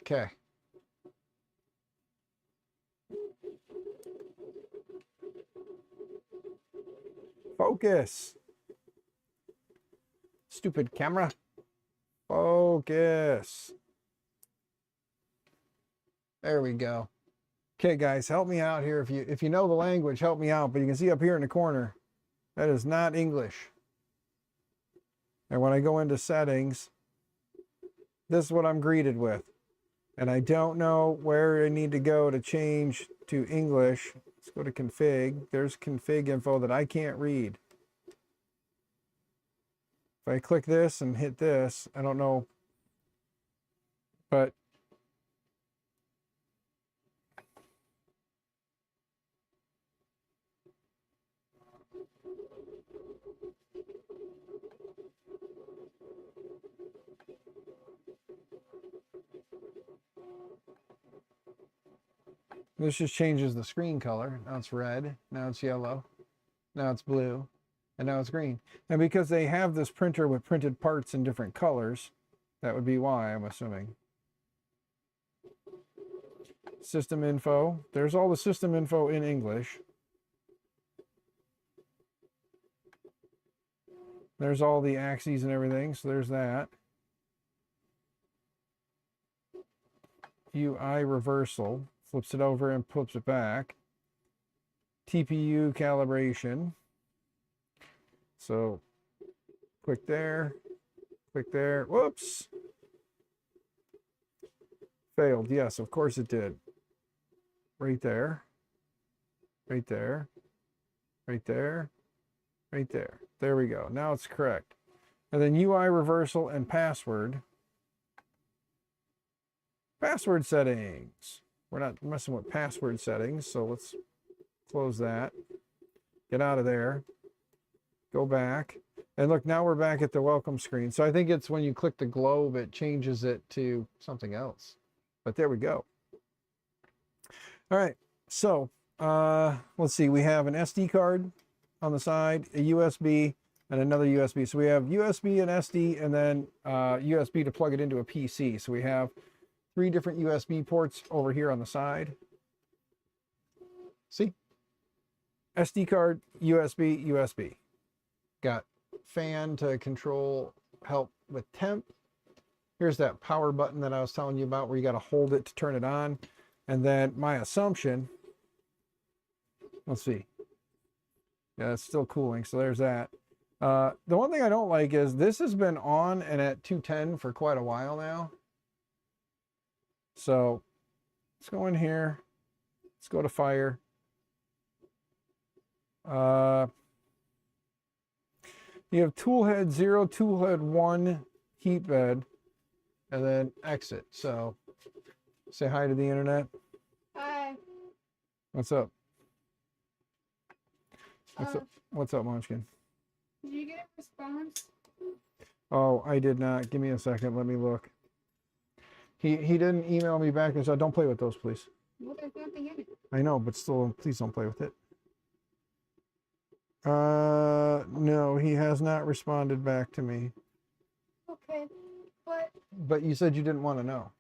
[SPEAKER 1] Okay. Focus. Stupid camera. Focus. There we go. Okay, guys, help me out here. If you know the language, help me out. But you can see up here in the corner, that is not English. And when I go into settings, this is what I'm greeted with. And I don't know where I need to go to change to English. Let's go to config. There's config info that I can't read. If I click this and hit this, I don't know. But This just changes the screen color. Now it's red, now it's yellow, now it's blue, and now it's green. And because they have this printer with printed parts in different colors, that would be why, I'm assuming. System info. There's all the system info in English. There's all the axes and everything, so there's that. UI reversal. Flips it over and flips it back. TPU calibration. So, click there. Click there. Whoops. Failed. Yes, of course it did. Right there. Right there. Right there. Right there. There we go. Now it's correct. And then UI reversal and password. Password settings. We're not messing with password settings, so let's close that. Get out of there. Go back. And look, now we're back at the welcome screen. So I think it's when you click the globe, it changes it to something else. But there we go. All right. So let's see. We have an SD card on the side, a USB, and another USB. So we have USB and SD, and then USB to plug it into a PC. So we have 3 different USB ports over here on the side. See? SD card, USB, USB. Got fan to control, help with temp. Here's that power button that I was telling you about where you got to hold it to turn it on. And then my assumption, let's see. Yeah, it's still cooling, so there's that. The one thing I don't like is this has been on and at 210 for quite a while now. So let's go in here. Let's go to fire. You have toolhead 0, toolhead 1, heat bed, and then exit. So say hi to the internet.
[SPEAKER 2] Hi.
[SPEAKER 1] What's up? What's up? What's up, Munchkin?
[SPEAKER 2] Did you get a response?
[SPEAKER 1] Oh, I did not. Give me a second. Let me look. He didn't email me back and said, "Don't play with those, please."
[SPEAKER 2] Well, there's nothing in it.
[SPEAKER 1] I know, but still, please don't play with it. No, he has not responded back to me.
[SPEAKER 2] Okay, but
[SPEAKER 1] But you said you didn't want to know.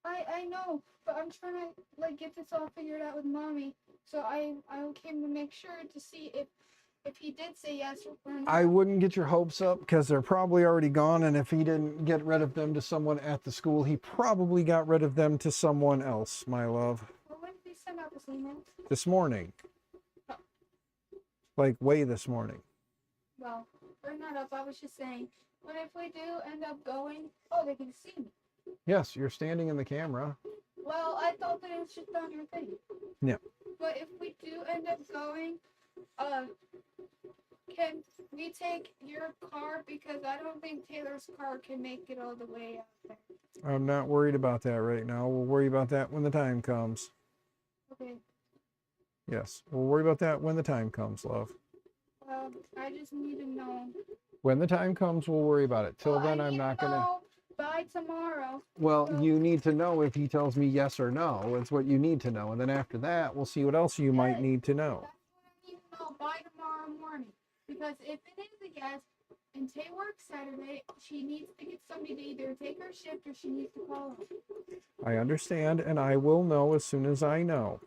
[SPEAKER 2] I know, but I'm trying to like get this all figured out with mommy. So I came to make sure to see if he did say yes or no.
[SPEAKER 1] I wouldn't get your hopes up because they're probably already gone. And if he didn't get rid of them to someone at the school, he probably got rid of them to someone else, my love.
[SPEAKER 2] Well, when did he send out this email?
[SPEAKER 1] This morning.
[SPEAKER 2] Oh.
[SPEAKER 1] Like way this morning.
[SPEAKER 2] Well, bring that up. I was just saying, what if we do end up going? Oh, they can see me.
[SPEAKER 1] Yes, you're standing in the camera.
[SPEAKER 2] Well, I thought that it was just on your thing.
[SPEAKER 1] Yeah.
[SPEAKER 2] But if we do end up going, can we take your car? Because I don't think Taylor's car can make it all the way out there.
[SPEAKER 1] I'm not worried about that right now. We'll worry about that when the time comes.
[SPEAKER 2] Okay.
[SPEAKER 1] Yes, we'll worry about that when the time comes, love.
[SPEAKER 2] I just need to know.
[SPEAKER 1] When the time comes, we'll worry about it. Till then, I'm not going to.
[SPEAKER 2] By tomorrow.
[SPEAKER 1] Well, you need to know if he tells me yes or no. It's what you need to know. And then after that, we'll see what else you might need to know.
[SPEAKER 2] That's what I need to know by tomorrow morning. Because if it is a yes, and Tay works Saturday, she needs to get somebody to either take her shift or she needs to call him.
[SPEAKER 1] I understand, and I will know as soon as I know.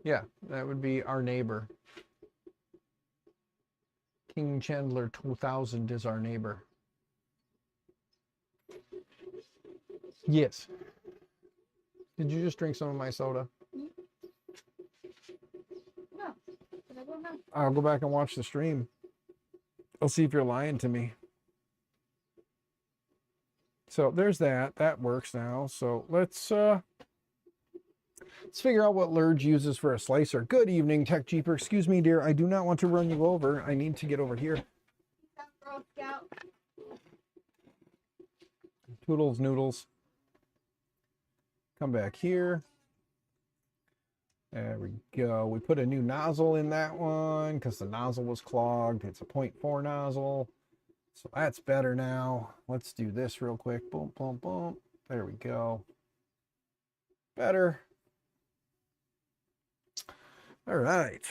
[SPEAKER 1] Yeah, that would be our neighbor. King Chandler 2000 is our neighbor. Yes. Did you just drink some of my soda?
[SPEAKER 2] No, but I don't know.
[SPEAKER 1] I'll go back and watch the stream. I'll see if you're lying to me. So there's that. That works now. So let's figure out what Lurge uses for a slicer. Good evening, Tech Jeeper. Excuse me, dear. I do not want to run you over. I need to get over here.
[SPEAKER 2] Girl Scout.
[SPEAKER 1] Toodles noodles. Come back here. There we go. We put a new nozzle in that one because the nozzle was clogged. It's a 0.4 nozzle. So that's better now. Let's do this real quick. Boom, boom, boom. There we go. Better. All right.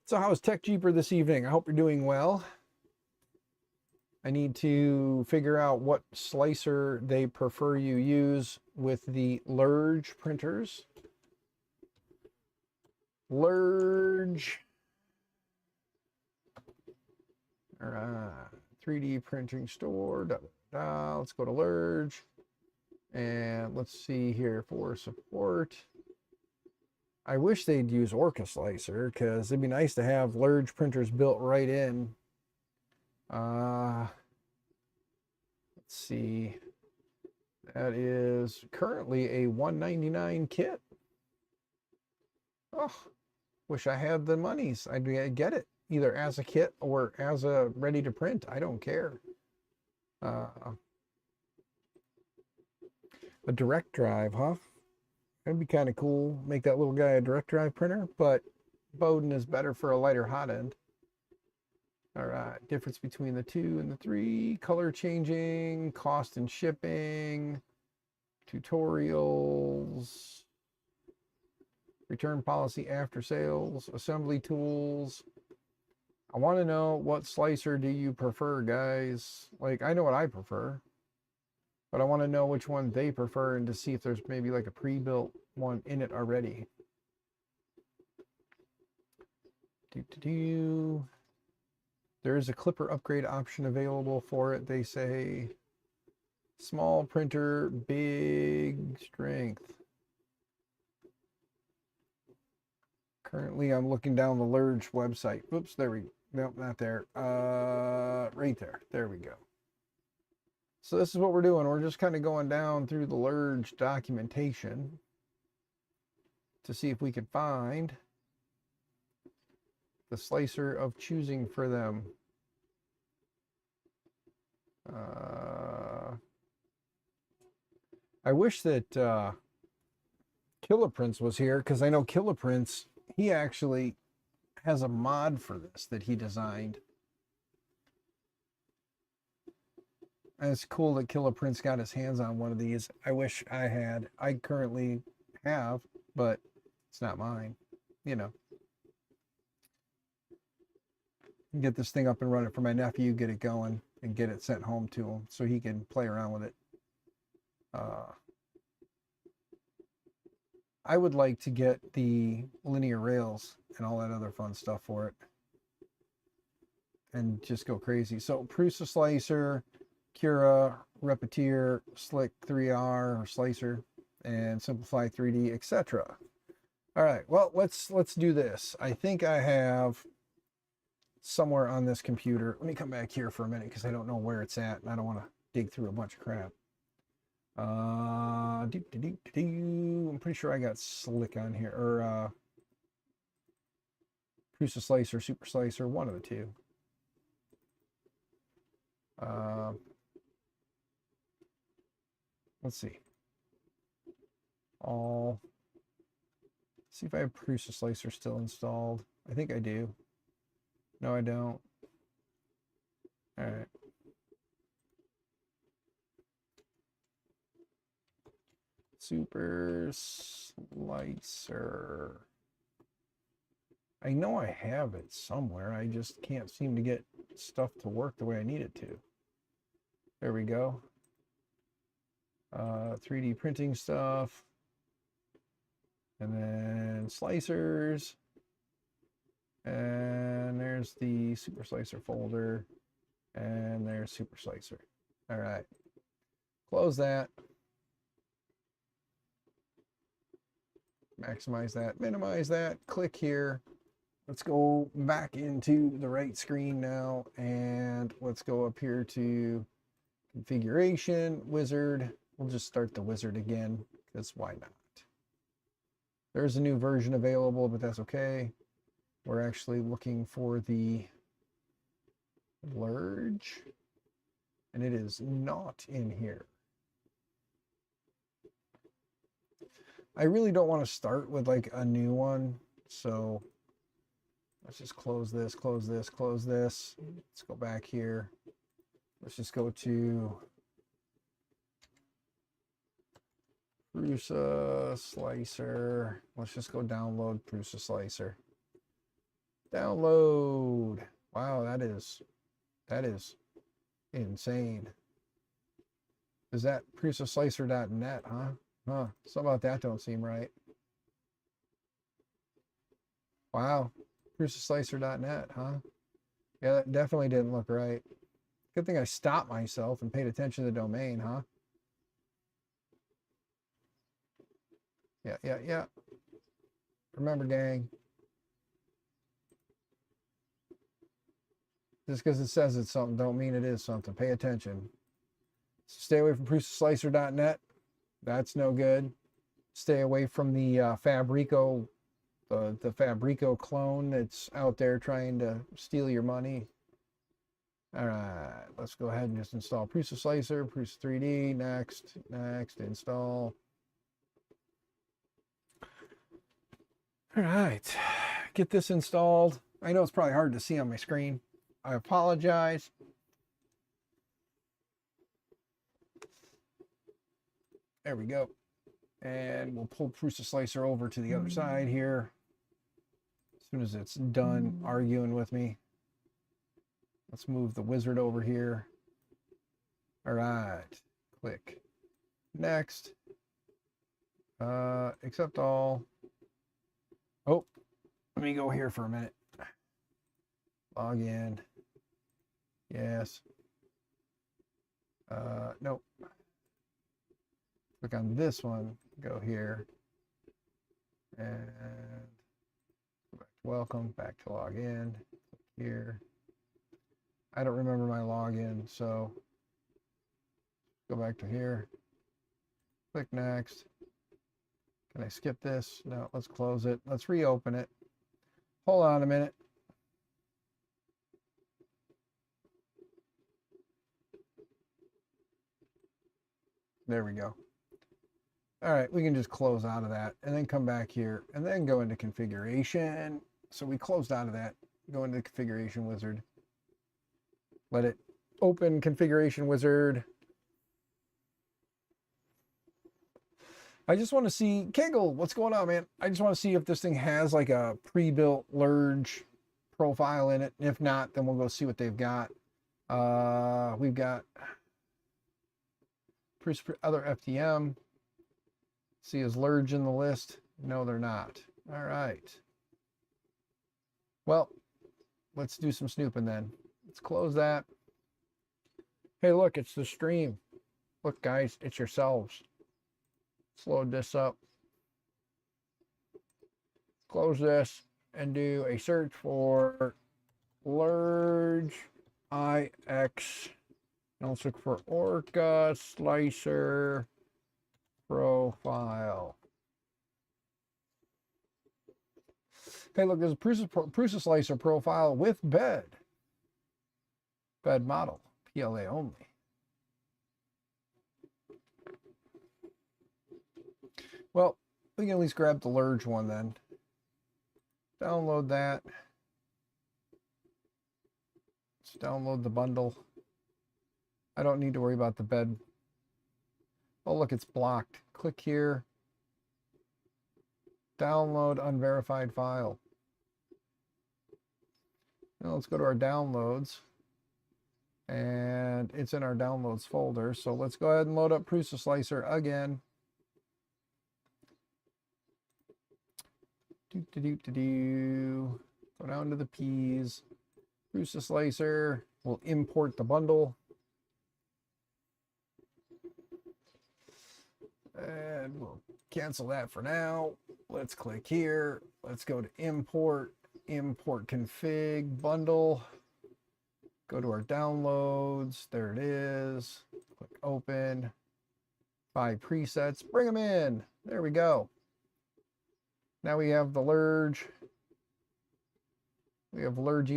[SPEAKER 1] So how's Tech Jeeper this evening? I hope you're doing well. I need to figure out what slicer they prefer you use with the Lurge printers. Lurge. All right. 3D printing store. Da, da, da. Let's go to Lurge. And let's see here for support. I wish they'd use Orca Slicer because it'd be nice to have Lurge printers built right in. Let's see. That is currently a $199 kit. Oh, wish I had the monies. I'd get it either as a kit or as a ready to print. I don't care. A direct drive, huh? That'd be kind of cool. Make that little guy a direct drive printer, but Bowden is better for a lighter hot end. All right, difference between the 2 and the 3, color changing, cost and shipping, tutorials, return policy after sales, assembly tools. I want to know, what slicer do you prefer, guys? Like, I know what I prefer, but I want to know which one they prefer and to see if there's maybe like a pre-built one in it already. There is a clipper upgrade option available for it. They say small printer, big strength. Currently, I'm looking down the Lurge website. Oops, there we go. Nope, not there. Right there. There we go. So this is what we're doing. We're just kind of going down through the Lurge documentation to see if we can find the slicer of choosing for them. I wish that Kiloprints was here, because I know Kiloprints, he actually has a mod for this that he designed. And it's cool that Kiloprints got his hands on one of these. I wish I had. I currently have, but it's not mine, you know. Get this thing up and running for my nephew, get it going, and get it sent home to him so he can play around with it. I would like to get the linear rails and all that other fun stuff for it and just go crazy. So Prusa Slicer, Cura, Repetier, Slick 3R or Slicer, and Simplify 3D, etc. All right, well, let's do this. I think I have somewhere on this computer. Let me come back here for a minute because I don't know where it's at and I don't want to dig through a bunch of crap. I'm pretty sure I got Slick on here, or Prusa Slicer, Super Slicer, one of the two. Let's see. See if I have Prusa Slicer still installed. I think I do. No, I don't. All right. Super Slicer. I know I have it somewhere. I just can't seem to get stuff to work the way I need it to. There we go. 3D printing stuff. And then slicers. And there's the Super Slicer folder. And there's Super Slicer. All right. Close that. Maximize that, minimize that, click here. Let's go back into the right screen now, and let's go up here to configuration, wizard. We'll just start the wizard again, because why not? There's a new version available, but that's okay. We're actually looking for the Lurge, and it is not in here. I really don't want to start with like a new one, so let's just close this, close this, close this. Let's go back here. Let's just go to Prusa Slicer. Let's just go download Prusa Slicer. Download. Wow, that is insane. Is that prusaslicer.net, huh? Huh. Something about that don't seem right. Wow. prusaslicer.net, huh? Yeah, that definitely didn't look right. Good thing I stopped myself and paid attention to the domain, huh? Yeah. Remember, gang. Just because it says it's something don't mean it is something. Pay attention. Stay away from prusaslicer.net. That's no good. Stay away from the Fabrico, the Fabrico clone that's out there trying to steal your money. All right, let's go ahead and just install Prusa Slicer, Prusa 3D. Next, install. All right, get this installed. I know it's probably hard to see on my screen. I apologize. There we go. And we'll pull Prusa Slicer over to the other side here. As soon as it's done arguing with me. Let's move the wizard over here. All right, click next. Accept all. Oh, let me go here for a minute. Log in. Yes. Nope. Click on this one. Go here. And go back to welcome. Back to log in. Click here. I don't remember my login, so go back to here. Click next. Can I skip this? No, let's close it. Let's reopen it. Hold on a minute. There we go. All right, we can just close out of that and then come back here and then go into configuration. So we closed out of that, go into the configuration wizard. Let it open configuration wizard. I just want to see, Kegel, what's going on, man? I just want to see if this thing has like a pre-built Lurge profile in it. If not, then we'll go see what they've got. We've got other FTM. See, is Lurge in the list? No, they're not. All right. Well, let's do some snooping then. Let's close that. Hey, look, it's the stream. Look, guys, it's yourselves. Let's load this up. Close this and do a search for Lurge IX. And let's look for Orca Slicer profile. Hey, look, there's a Prusa Slicer profile with bed. Bed model, PLA only. Well, we can at least grab the Lurge one then. Download that. Let's download the bundle. I don't need to worry about the bed. Oh, look, it's blocked. Click here. Download unverified file. Now let's go to our downloads. And it's in our downloads folder. So let's go ahead and load up Prusa Slicer again. Go down to the P's. Prusa Slicer. We'll import the bundle. And we'll cancel that for now. Let's click here. Let's go to import config bundle. Go to our downloads. There it is. Click open. Buy presets. Bring them in. There we go. Now we have the Lurge. We have Lurge.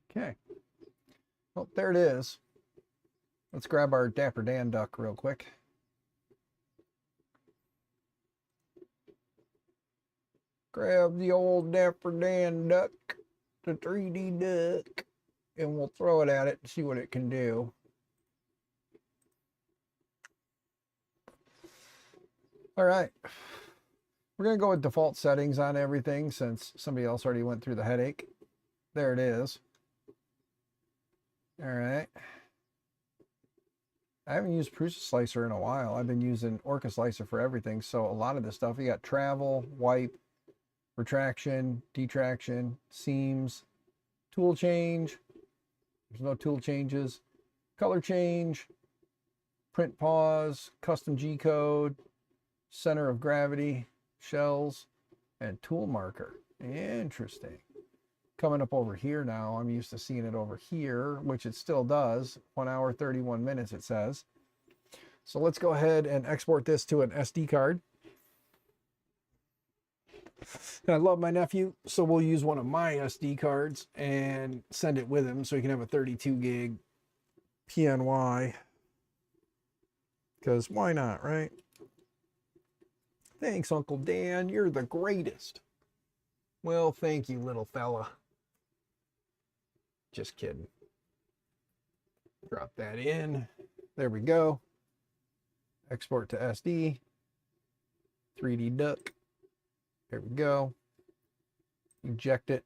[SPEAKER 1] Okay. Well, there it is. Let's grab our Dapper Dan duck real quick. Grab the old Dapper Dan duck. the 3D duck and we'll throw it at it and see what it can do. All right. We're going to go with default settings on everything since somebody else already went through the headache. There it is. All right. I haven't used Prusa Slicer in a while. I've been using Orca Slicer for everything. So a lot of this stuff, you got travel, wipe, retraction, detraction, seams, tool change. There's no tool changes. Color change, print pause, custom G code, center of gravity, shells, and tool marker. Interesting. Coming up over here now, I'm used to seeing it over here, which it still does. 1 hour, 31 minutes, it says. So let's go ahead and export this to an SD card. And I love my nephew, so we'll use one of my SD cards and send it with him so he can have a 32 gig PNY. Because why not, right? Thanks, Uncle Dan. You're the greatest. Well, thank you, little fella. Just kidding. Drop that in. There we go. Export to SD. 3D duck. There we go. Eject it.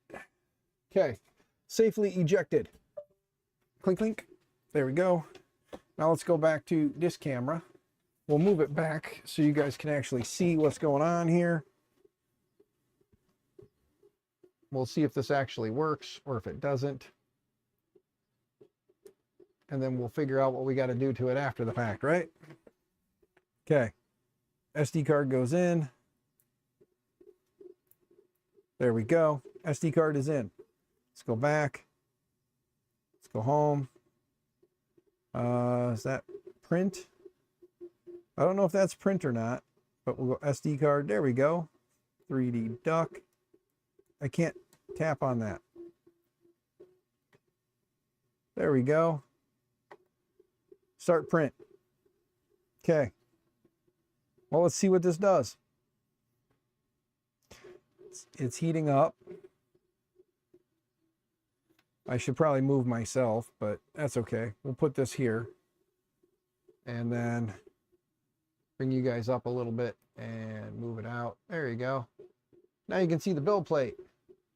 [SPEAKER 1] Okay. Safely ejected. Clink, clink. There we go. Now let's go back to this camera. We'll move it back so you guys can actually see what's going on here. We'll see if this actually works or if it doesn't. And then we'll figure out what we got to do to it after the fact, right? Okay. SD card goes in. There we go. SD card is in. Let's go back. Let's go home. Is that print? I don't know if that's print or not, but we'll go SD card. There we go. 3D duck. I can't tap on that. There we go. Start print. Okay. Well, let's see what this does. It's heating up. I should probably move myself, but that's okay. We'll put this here and then bring you guys up a little bit and move it out. There you go. Now you can see the build plate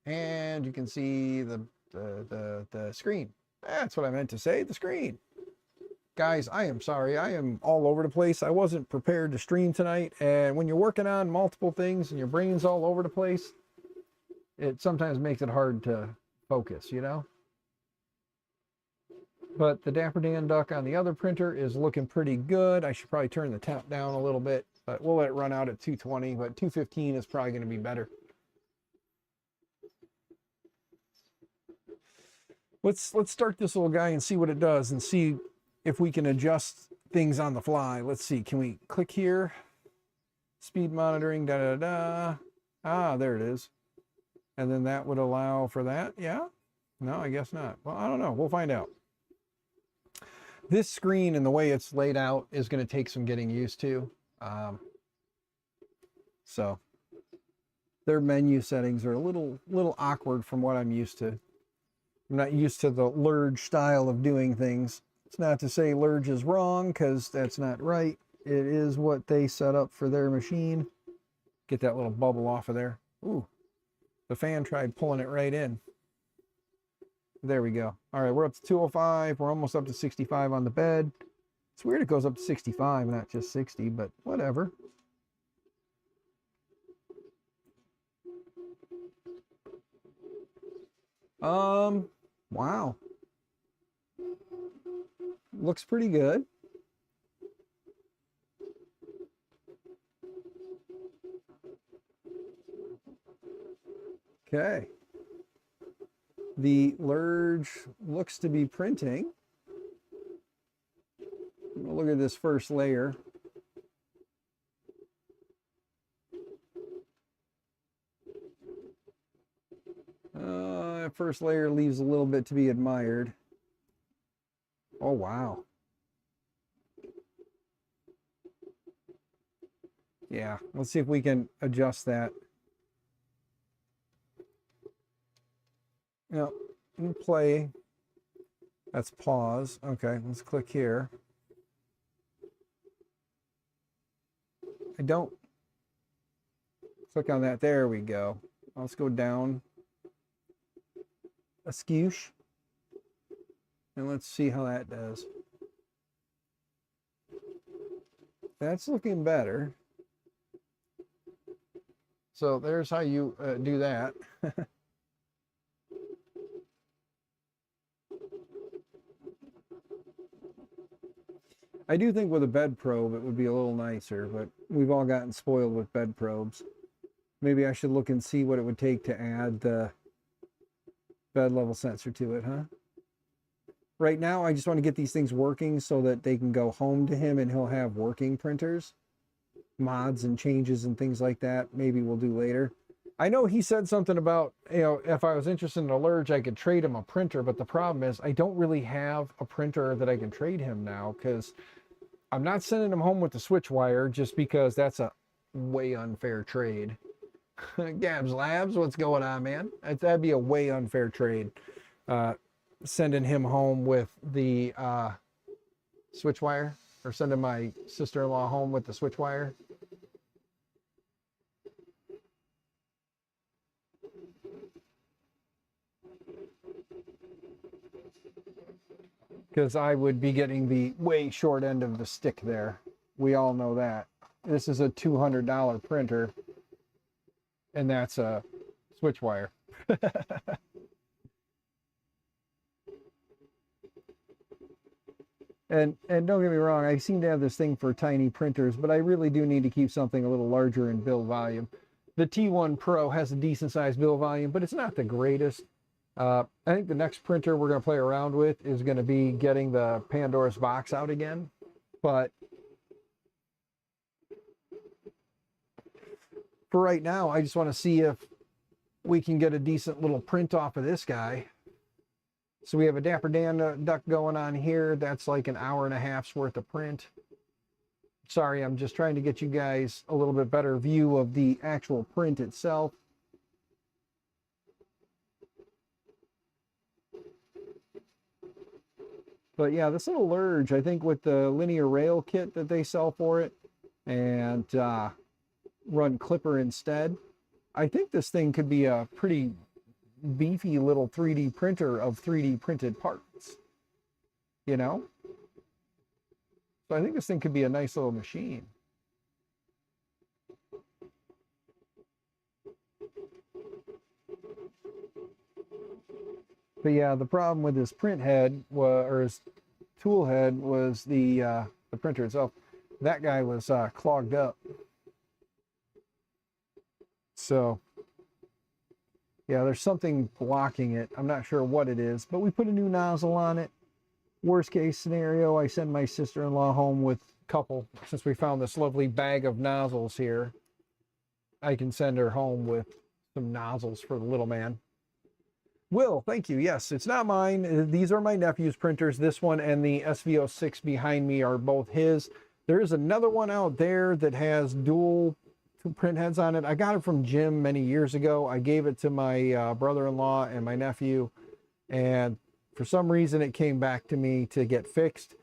[SPEAKER 1] and you can see the screen. That's what I meant to say, the screen. Guys, I am sorry. I am all over the place. I wasn't prepared to stream tonight. And when you're working on multiple things and your brain's all over the place, it sometimes makes it hard to focus, you know? But the Dapper Dan Duck on the other printer is looking pretty good. I should probably turn the temp down a little bit, but we'll let it run out at 220, but 215 is probably going to be better. Let's start this little guy and see what it does and see if we can adjust things on the fly. Let's see, can we click here? Speed monitoring, da-da-da. Ah, there it is. And then that would allow for that, yeah? No, I guess not. Well, I don't know, we'll find out. This screen and the way it's laid out is gonna take some getting used to. So, their menu settings are a little awkward from what I'm used to. I'm not used to the Lurge style of doing things. It's not to say Lurge is wrong, because that's not right. It is what they set up for their machine. Get that little bubble off of there. Ooh, the fan tried pulling it right in. There we go. All right, we're up to 205. We're almost up to 65 on the bed. It's weird it goes up to 65, not just 60, but whatever. Wow. Looks pretty good. Okay. The Lurge looks to be printing. Look at this first layer. That first layer leaves a little bit to be admired. Oh, wow. Yeah, let's see if we can adjust that. Yep. And play. That's pause. Okay, let's click here. I don't click on that. There we go. Let's go down a skoosh. And let's see how that does. That's looking better. So there's how you do that. I do think with a bed probe it would be a little nicer, but we've all gotten spoiled with bed probes. Maybe I should look and see what it would take to add the bed level sensor to it, huh? Right now, I just want to get these things working so that they can go home to him and he'll have working printers. Mods and changes and things like that, maybe we'll do later. I know he said something about, you know, if I was interested in a Lurge, I could trade him a printer, but the problem is I don't really have a printer that I can trade him now because I'm not sending him home with the switch wire just because that's a way unfair trade. Gabs Labs, what's going on, man? That'd be a way unfair trade. Sending him home with the switch wire, or sending my sister-in-law home with the switch wire. Because I would be getting the way short end of the stick there. We all know that. This is a $200 printer, and that's a switch wire. And don't get me wrong, I seem to have this thing for tiny printers, but I really do need to keep something a little larger in build volume. The T1 Pro has a decent sized build volume, but it's not the greatest. I think the next printer we're going to play around with is going to be getting the Pandora's box out again. But for right now, I just want to see if we can get a decent little print off of this guy. So we have a Dapper Dan duck going on here. That's like an hour and a half's worth of print. Sorry, I'm just trying to get you guys a little bit better view of the actual print itself. But yeah, this little Lurge, I think with the linear rail kit that they sell for it and run Clipper instead, I think this thing could be a pretty beefy little 3D printer of 3D printed parts, you know? So I think this thing could be a nice little machine. But yeah, the problem with his print head or his tool head was the printer itself. That guy was clogged up. So yeah, there's something blocking it. I'm not sure what it is, but we put a new nozzle on it. Worst case scenario, I send my sister-in-law home with a couple. Since we found this lovely bag of nozzles here, I can send her home with some nozzles for the little man. Will, thank you. Yes, it's not mine. These are my nephew's printers. This one and the SV06 behind me are both his. There is another one out there that has dual print heads on it. I got it from Jim many years ago. I gave it to my brother-in-law and my nephew, and for some reason it came back to me to get fixed.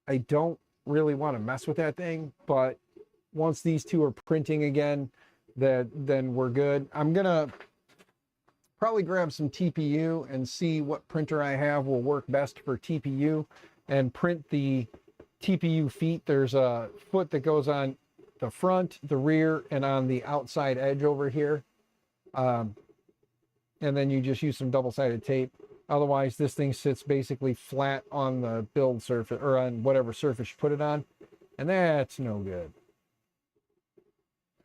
[SPEAKER 1] I don't really want to mess with that thing, but once these two are printing again, then we're good. I'm gonna probably grab some TPU and see what printer I have will work best for TPU and print the TPU feet. There's a foot that goes on the front, the rear, and on the outside edge over here. And then you just use some double-sided tape. Otherwise, this thing sits basically flat on the build surface or on whatever surface you put it on. And that's no good.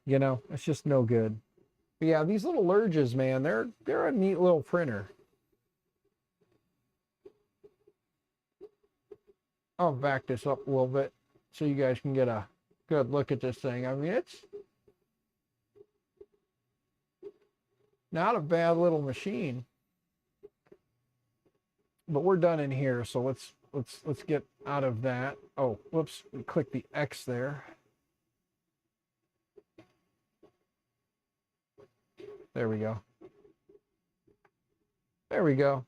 [SPEAKER 1] You know, it's just no good. But yeah, these little Lurges, man, they're a neat little printer. I'll back this up a little bit so you guys can get a good look at this thing. I mean, it's not a bad little machine. But we're done in here, so let's get out of that. Oh, whoops, click the X there. There we go. There we go.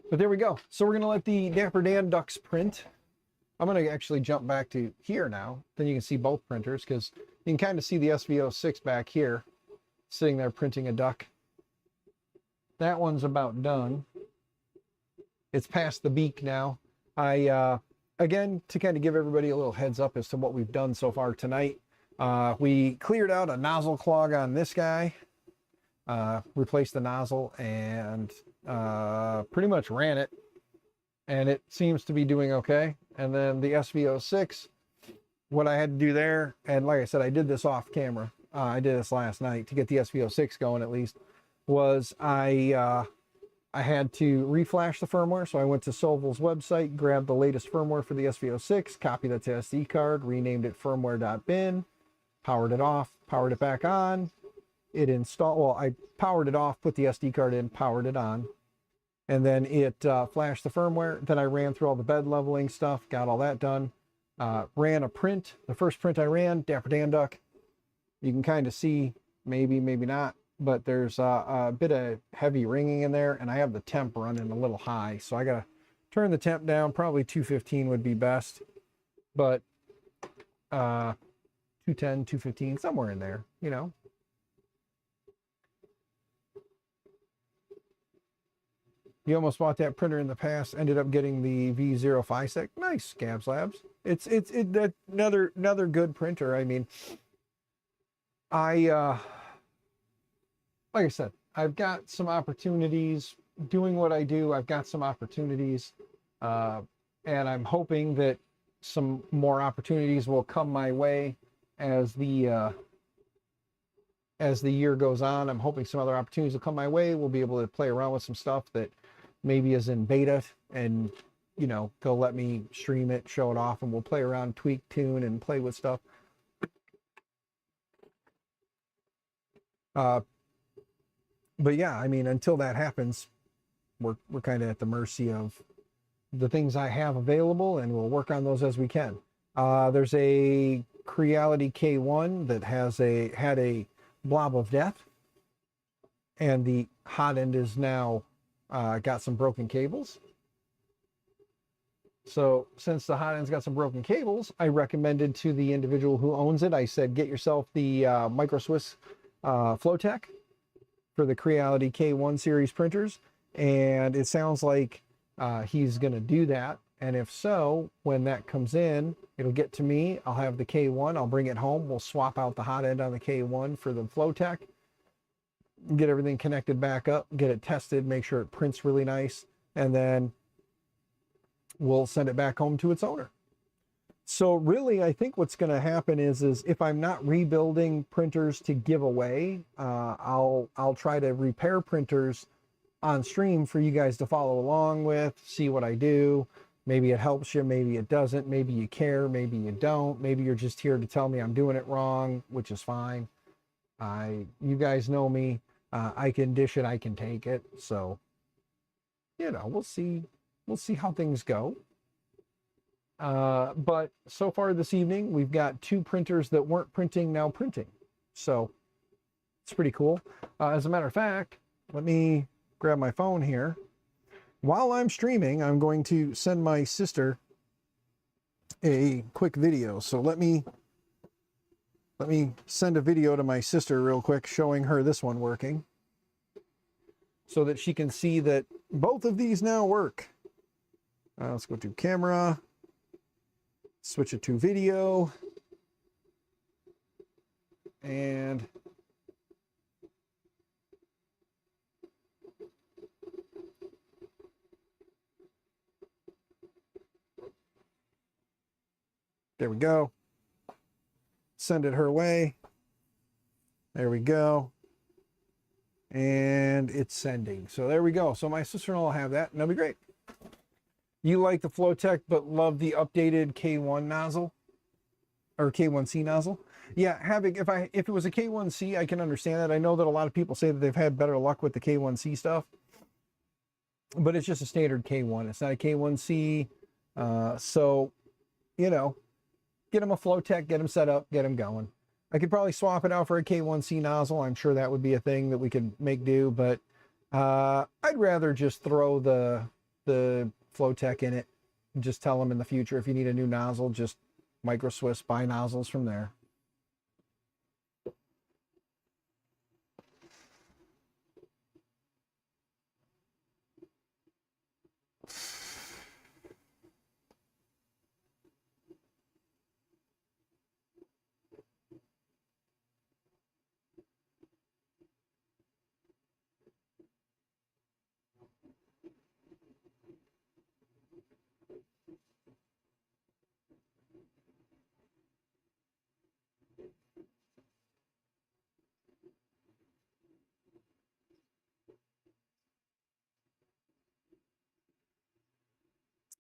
[SPEAKER 1] But there we go. So we're going to let the Dapper Dan ducks print. I'm going to actually jump back to here now. Then you can see both printers because you can kind of see the SV06 back here sitting there printing a duck. That one's about done. It's past the beak now. Again, to kind of give everybody a little heads up as to what we've done so far tonight, we cleared out a nozzle clog on this guy, replaced the nozzle, and pretty much ran it, and it seems to be doing okay. And then the SV06, what I had to do there, and like I said, I did this off camera. I did this last night to get the SV06 going at least, was I had to reflash the firmware. So I went to Solvul's website, grabbed the latest firmware for the SV06, copied it to SD card, renamed it firmware.bin, powered it off, powered it back on. It installed, well, I powered it off, put the SD card in, powered it on, and then it flashed the firmware. Then I ran through all the bed leveling stuff, got all that done, ran a print. The first print I ran, Dapper Dan duck. You can kind of see, maybe, maybe not, but there's a bit of heavy ringing in there, and I have the temp running a little high, so I gotta turn the temp down. Probably 215 would be best, but 210, 215, somewhere in there, you know. You almost bought that printer in the past, ended up getting the V056. Nice, Scabs Labs. It's another good printer. I mean, like I said, I've got some opportunities doing what I do. I've got some opportunities, and I'm hoping that some more opportunities will come my way as the year goes on. I'm hoping some other opportunities will come my way. We'll be able to play around with some stuff that maybe is in beta, and you know, they'll let me stream it, show it off, and we'll play around, tweak, tune, and play with stuff. But yeah, I mean, until that happens, we're kind of at the mercy of the things I have available, and we'll work on those as we can. There's a Creality K1 that had a blob of death, and the hot end is now got some broken cables. So since the hot end's got some broken cables, I recommended to the individual who owns it, I said, get yourself the Micro Swiss Flowtech for the Creality K1 series printers. And it sounds like he's going to do that. And if so, when that comes in, it'll get to me. I'll have the K1. I'll bring it home. We'll swap out the hot end on the K1 for the Flowtech. Get everything connected back up, get it tested, make sure it prints really nice, and then we'll send it back home to its owner. So really, I think what's going to happen is if I'm not rebuilding printers to give away, I'll try to repair printers on stream for you guys to follow along with, see what I do. Maybe it helps you, maybe it doesn't, maybe you care, maybe you don't, maybe you're just here to tell me I'm doing it wrong, which is fine. You guys know me. I can dish it, I can take it. So, you know, we'll see how things go. But so far this evening, we've got 2 printers that weren't printing, now printing. So it's pretty cool. As a matter of fact, let me grab my phone here. While I'm streaming, I'm going to send my sister a quick video. So let me send a video to my sister real quick showing her this one working so that she can see that both of these now work. Let's go to camera, switch it to video, and there we go. Send it her way. There we go. And it's sending. So there we go. So my sister-in-law will have that, and that'll be great. You like the Flowtech, but love the updated K1 nozzle or K1C nozzle? Yeah, if it was a K1C, I can understand that. I know that a lot of people say that they've had better luck with the K1C stuff, but it's just a standard K1. It's not a K1C. So, you know, get them a Flowtech, get them set up, get them going. I could probably swap it out for a K1C nozzle. I'm sure that would be a thing that we could make do, but I'd rather just throw the Flowtech in it and just tell them in the future, if you need a new nozzle, just Micro Swiss, buy nozzles from there.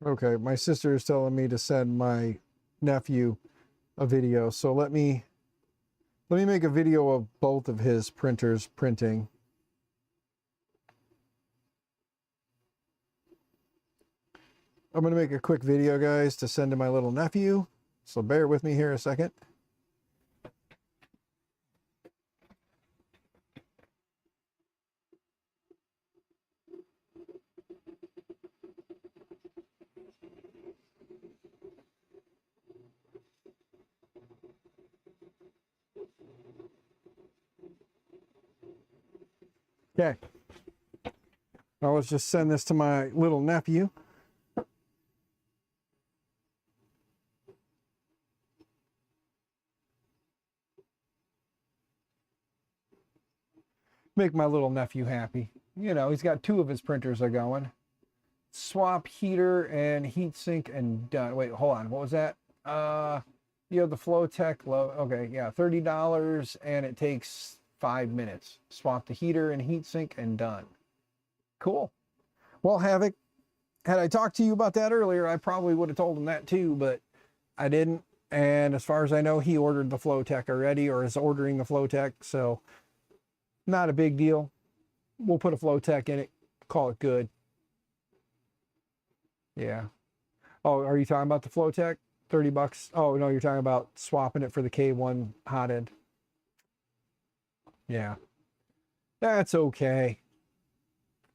[SPEAKER 1] Okay, my sister is telling me to send my nephew a video, so let me make a video of both of his printers printing. I'm going to make a quick video, guys, to send to my little nephew, so bear with me here a second. Okay. Now let's just send this to my little nephew. Make my little nephew happy. You know, he's got 2 of his printers are going. Swap heater and heatsink and done. Wait, hold on. What was that? You have the Flowtech low. Okay, yeah, $30 and it takes 5 minutes. Swap the heater and heatsink and done. Cool. Well, Havoc, had I talked to you about that earlier, I probably would have told him that too, but I didn't. And as far as I know, he ordered the Flowtech already, or is ordering the Flowtech, so not a big deal. We'll put a Flowtech in it, call it good. Yeah. Oh, are you talking about the Flowtech? $30? Oh, no, you're talking about swapping it for the K1 hot end. Yeah. That's okay.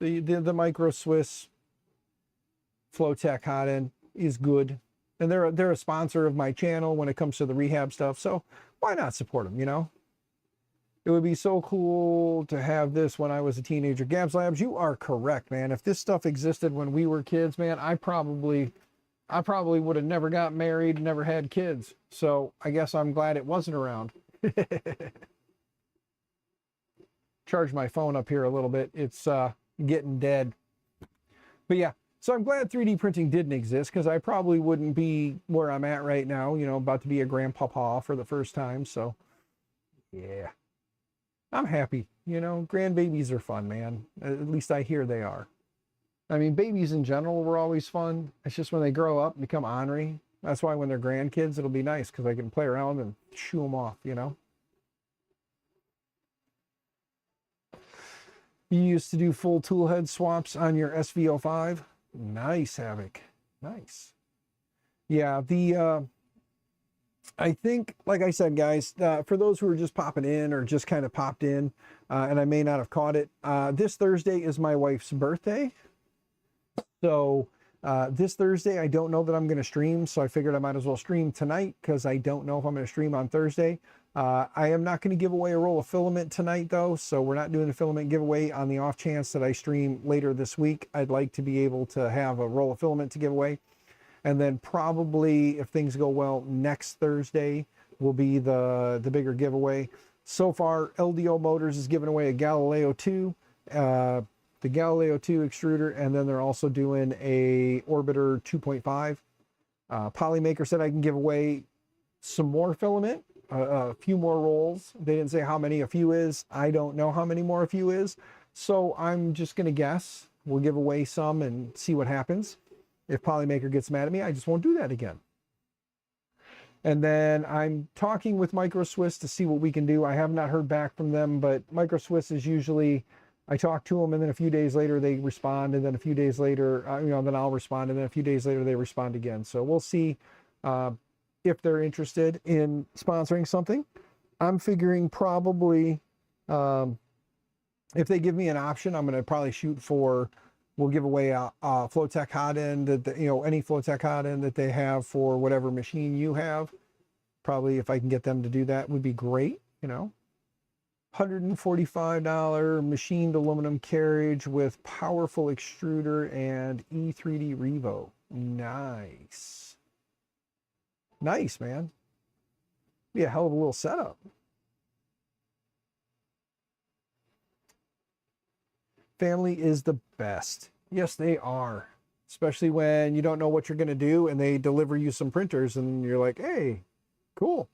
[SPEAKER 1] The Micro Swiss Flowtech hot end is good. And they're a sponsor of my channel when it comes to the rehab stuff, so why not support them, you know? It would be so cool to have this when I was a teenager. Gabs Labs, you are correct, man. If this stuff existed when we were kids, man, I probably would have never got married, never had kids. So I guess I'm glad it wasn't around. Charge my phone up here a little bit. It's getting dead. But yeah, so I'm glad 3D printing didn't exist, because I probably wouldn't be where I'm at right now, you know, about to be a grandpapa for the first time. So yeah. I'm happy, you know, grandbabies are fun, man. At least I hear they are. I mean, babies in general were always fun. It's just when they grow up and become ornery. That's why when they're grandkids, it'll be nice, because I can play around and shoo them off, you know. You used to do full tool head swaps on your SV05. Nice, Havoc. Nice. Yeah, I think, like I said, guys, for those who are just popping in or just kind of popped in, and I may not have caught it, this Thursday is my wife's birthday. So this Thursday, I don't know that I'm going to stream, so I figured I might as well stream tonight, because I don't know if I'm going to stream on Thursday. I am not going to give away a roll of filament tonight, though, so we're not doing a filament giveaway. On the off chance that I stream later this week, I'd like to be able to have a roll of filament to give away. And then probably, if things go well, next Thursday will be the bigger giveaway. So far, LDO Motors is giving away a Galileo 2, the Galileo 2 extruder, and then they're also doing a Orbiter 2.5. Polymaker said I can give away some more filament, a few more rolls. They didn't say how many a few is. I don't know how many more a few is. So I'm just going to guess. We'll give away some and see what happens. If Polymaker gets mad at me, I just won't do that again. And then I'm talking with Micro Swiss to see what we can do. I have not heard back from them, but Micro Swiss is usually, I talk to them and then a few days later they respond, and then a few days later, then I'll respond, and then a few days later they respond again. So we'll see if they're interested in sponsoring something. I'm figuring probably, if they give me an option, I'm going to probably shoot for, we'll give away a Flowtech hot end that, any Flowtech hot end that they have for whatever machine you have. Probably if I can get them to do that would be great, $145 machined aluminum carriage with powerful extruder and E3D Revo. Nice. Nice, man. Be a hell of a little setup. Family is the best. Yes, they are. Especially when you don't know what you're going to do and they deliver you some printers and you're like, hey, cool.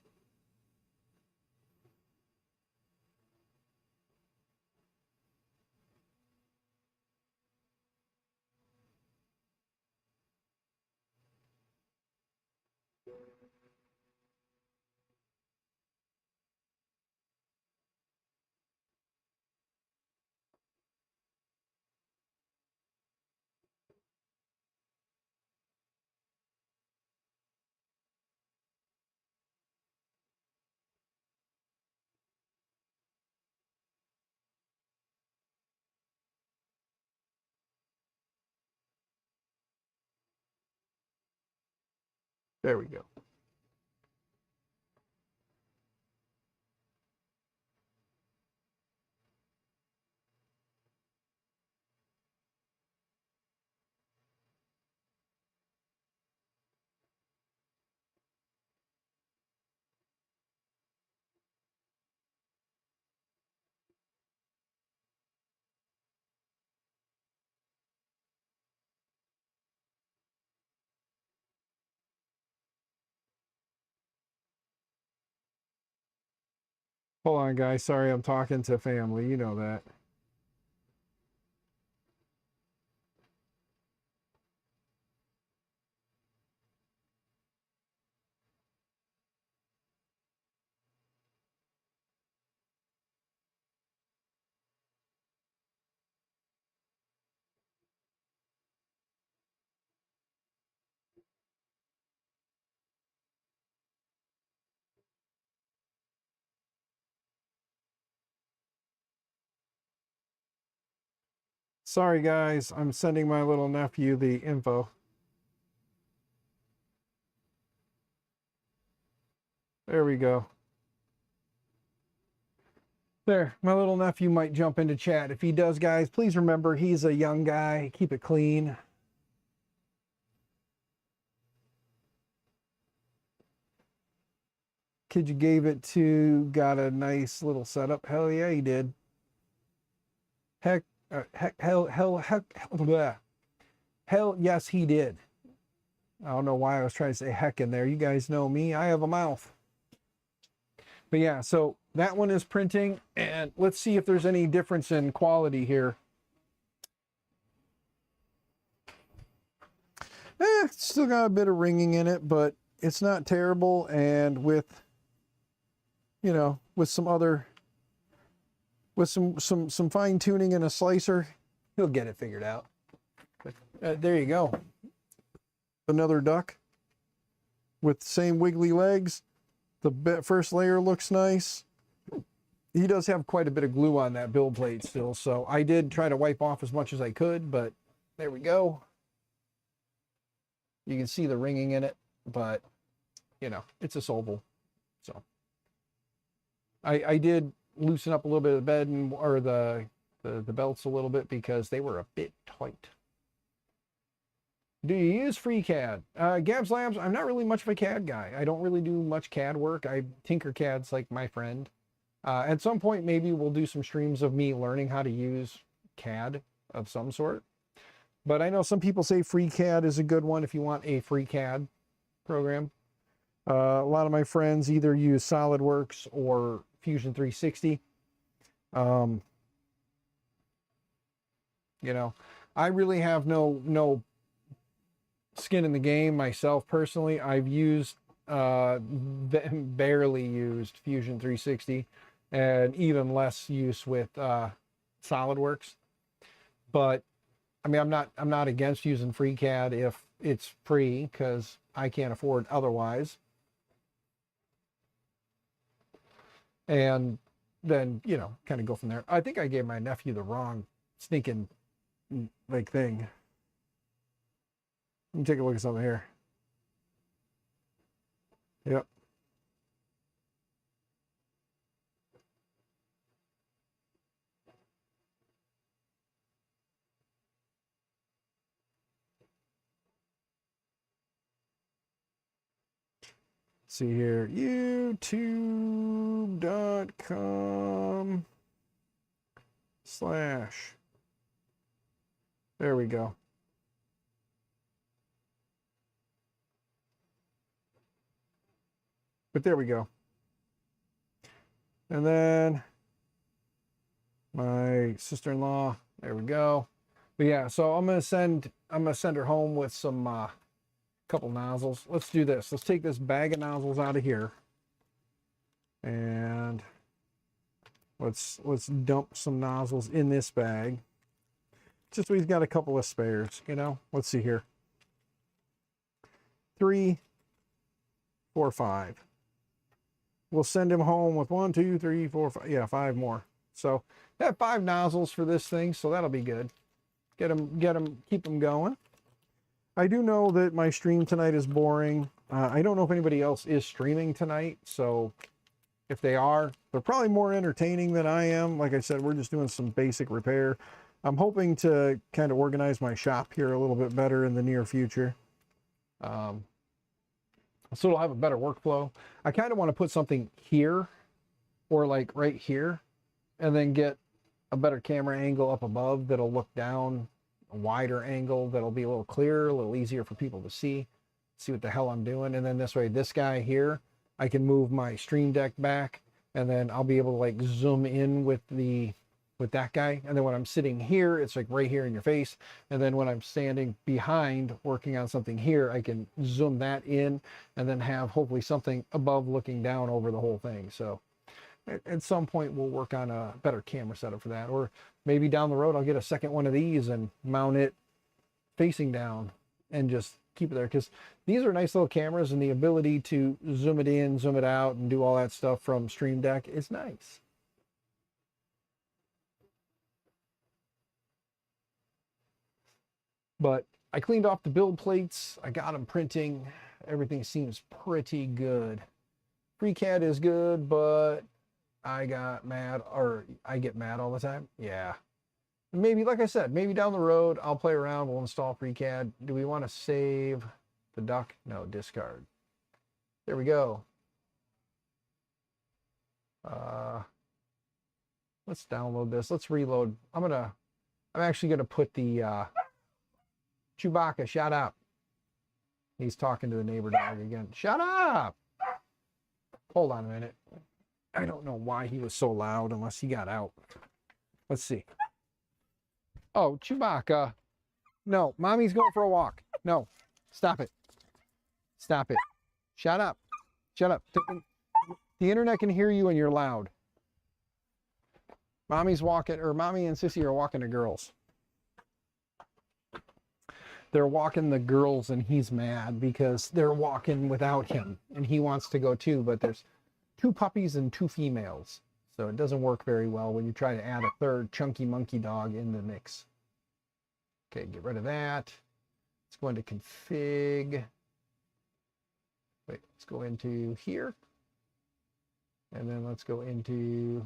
[SPEAKER 1] There we go. Hold on, guys. Sorry, I'm talking to family. You know that. Sorry, guys. I'm sending my little nephew the info. There we go. There, my little nephew might jump into chat. If he does, guys, please remember he's a young guy. Keep it clean. Kid you gave it to got a nice little setup. Hell yeah, he did. Heck, bleh. Hell yes, he did. I don't know why I was trying to say heck in there. You guys know me. I have a mouth. But yeah, so that one is printing, and let's see if there's any difference in quality here. It's still got a bit of ringing in it, but it's not terrible. And with, with some other, with some fine tuning and a slicer, he'll get it figured out. But, there you go. Another duck with the same wiggly legs. The first layer looks nice. He does have quite a bit of glue on that build plate still, so I did try to wipe off as much as I could, but there we go. You can see the ringing in it, but it's a Sobel. So I did loosen up a little bit of the bed or the belts a little bit because they were a bit tight. Do you use FreeCAD? Gabs Labs, I'm not really much of a CAD guy. I don't really do much CAD work. Tinkercad's like my friend. At some point, maybe we'll do some streams of me learning how to use CAD of some sort. But I know some people say FreeCAD is a good one if you want a free CAD program. A lot of my friends either use SolidWorks or Fusion 360. I really have no skin in the game myself personally. I've used barely used Fusion 360 and even less use with SolidWorks. But I mean, I'm not against using FreeCAD if it's free, because I can't afford otherwise. and then, you know, kind of go from there. I think I gave my nephew the wrong sneaking like thing. Let me take a look at something here. Yep. See here, youtube.com/ there we go. But there we go. And then my sister-in-law, there we go. But yeah, so I'm gonna send her home with some couple nozzles. Let's do this. Let's take this bag of nozzles out of here, and let's dump some nozzles in this bag. Just so he's got a couple of spares, you know. Let's see here. 3, 4, 5. We'll send him home with 1, 2, 3, 4, 5. Yeah, 5 more. So I have 5 nozzles for this thing, so that'll be good. Get him, keep him going. I do know that my stream tonight is boring. I don't know if anybody else is streaming tonight, so if they are, they're probably more entertaining than I am. Like I said, we're just doing some basic repair. I'm hoping to kind of organize my shop here a little bit better in the near future. So it'll have a better workflow. I kind of want to put something here or like right here, and then get a better camera angle up above that'll look down, a wider angle that'll be a little clearer, a little easier for people to see what the hell I'm doing. And then this way, this guy here, I can move my stream deck back, and then I'll be able to like zoom in with that guy. And then when I'm sitting here, it's like right here in your face. And then when I'm standing behind working on something here, I can zoom that in and then have hopefully something above looking down over the whole thing. So at some point we'll work on a better camera setup for that. Or maybe down the road, I'll get a second one of these and mount it facing down and just keep it there. Because these are nice little cameras, and the ability to zoom it in, zoom it out, and do all that stuff from Stream Deck is nice. But I cleaned off the build plates. I got them printing. Everything seems pretty good. FreeCAD is good, but I get mad all the time. Yeah. Maybe, like I said, maybe down the road, I'll play around. We'll install FreeCAD. Do we want to save the duck? No, discard. There we go. Let's download this. Let's reload. I'm actually gonna put the Chewbacca, shut up. He's talking to the neighbor dog again. Shut up! Hold on a minute. I don't know why he was so loud unless he got out. Let's see. Oh, Chewbacca. No, mommy's going for a walk. No, stop it. Stop it. Shut up. Shut up. The internet can hear you and you're loud. Mommy's walking, or mommy and Sissy are walking the girls. They're walking the girls, and he's mad because they're walking without him, and he wants to go too, but there's 2 puppies and 2 females, so it doesn't work very well when you try to add a third chunky monkey dog in the mix. Okay, get rid of that. Let's go into config. Wait, let's go into here, and then let's go into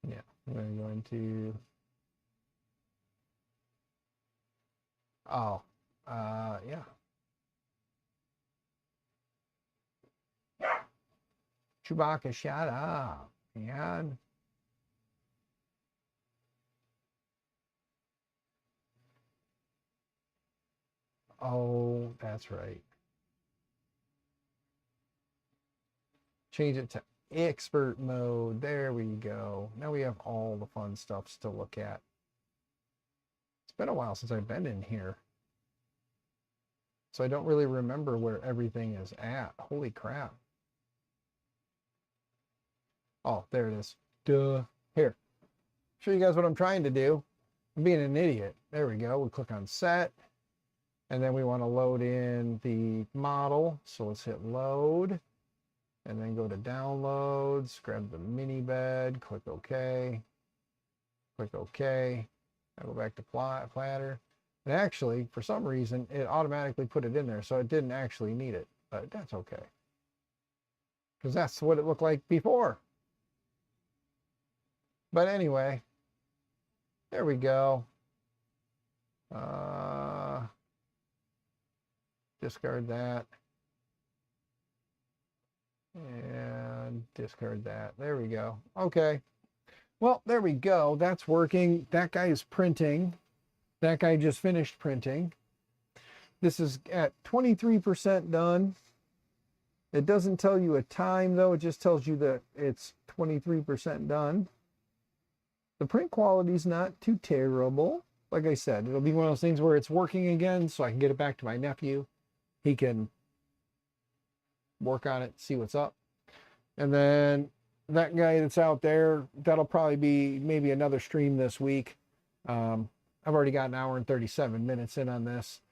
[SPEAKER 1] yeah, I'm going to go into, yeah. Chewbacca, shut up, man. Oh, that's right. Change it to expert mode. There we go. Now we have all the fun stuff to look at. It's been a while since I've been in here, so I don't really remember where everything is at. Holy crap. Oh, there it is. Duh. Here. Show you guys what I'm trying to do. I'm being an idiot. There we go. We click on set. And then we want to load in the model. So let's hit load and then go to downloads, grab the mini bed, click OK, click OK. I go back to platter. And actually, for some reason, it automatically put it in there. So it didn't actually need it, but that's okay. Because that's what it looked like before. But anyway, there we go. Discard that. And discard that. There we go. Okay. Well, there we go. That's working. That guy is printing. That guy just finished printing. This is at 23% done. It doesn't tell you a time, though. It just tells you that it's 23% done. The print quality is not too terrible. Like I said, it'll be one of those things where it's working again, so I can get it back to my nephew. He can work on it, see what's up. And then that guy that's out there, that'll probably be maybe another stream this week. I've already got an hour and 37 minutes in on this.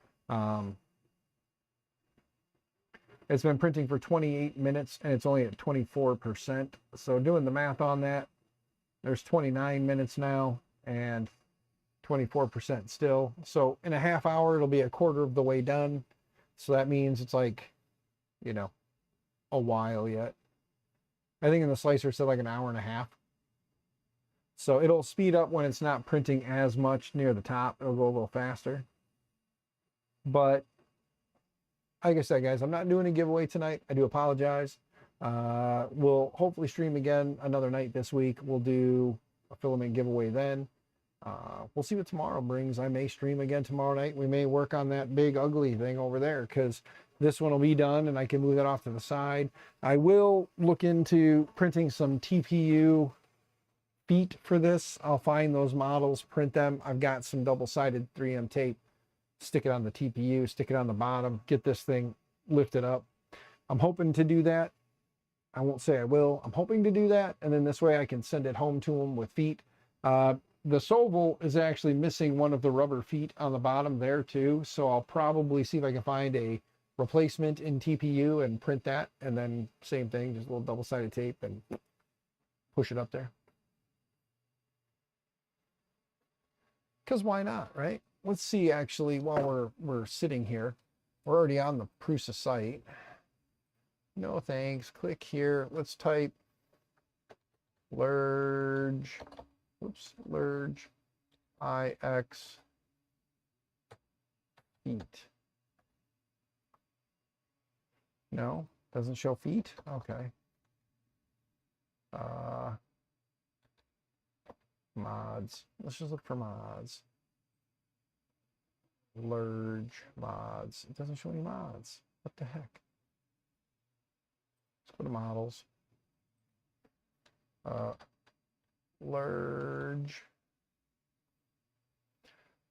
[SPEAKER 1] It's been printing for 28 minutes and it's only at 24%. So doing the math on that, there's 29 minutes now and 24% still. So in a half hour, it'll be a quarter of the way done. So that means it's like, you know, a while yet. I think in the slicer it said like an hour and a half. So it'll speed up when it's not printing as much near the top. It'll go a little faster. But like I said, guys, I'm not doing a giveaway tonight. I do apologize. We'll hopefully stream again another night this week. We'll do a filament giveaway then. We'll see what tomorrow brings. I may stream again tomorrow night. We may work on that big ugly thing over there because this one will be done and I can move that off to the side. I will look into printing some TPU feet for this. I'll find those models, print them. I've got some double-sided 3M tape. Stick it on the TPU, stick it on the bottom, get this thing lifted up. I'm hoping to do that. I won't say I will. I'm hoping to do that, and then this way I can send it home to them with feet. The Soval is actually missing one of the rubber feet on the bottom there too, so I'll probably see if I can find a replacement in TPU and print that, and then same thing, just a little double-sided tape and push it up there. Because why not, right? Let's see, actually, while we're sitting here, we're already on the Prusa site. No thanks. Click here. Let's type Lurge. Oops, Lurge IX feet. No, doesn't show feet. Okay. Mods. Let's just look for mods. Lurge mods. It doesn't show any mods. What the heck? Let's go to models. Lurge.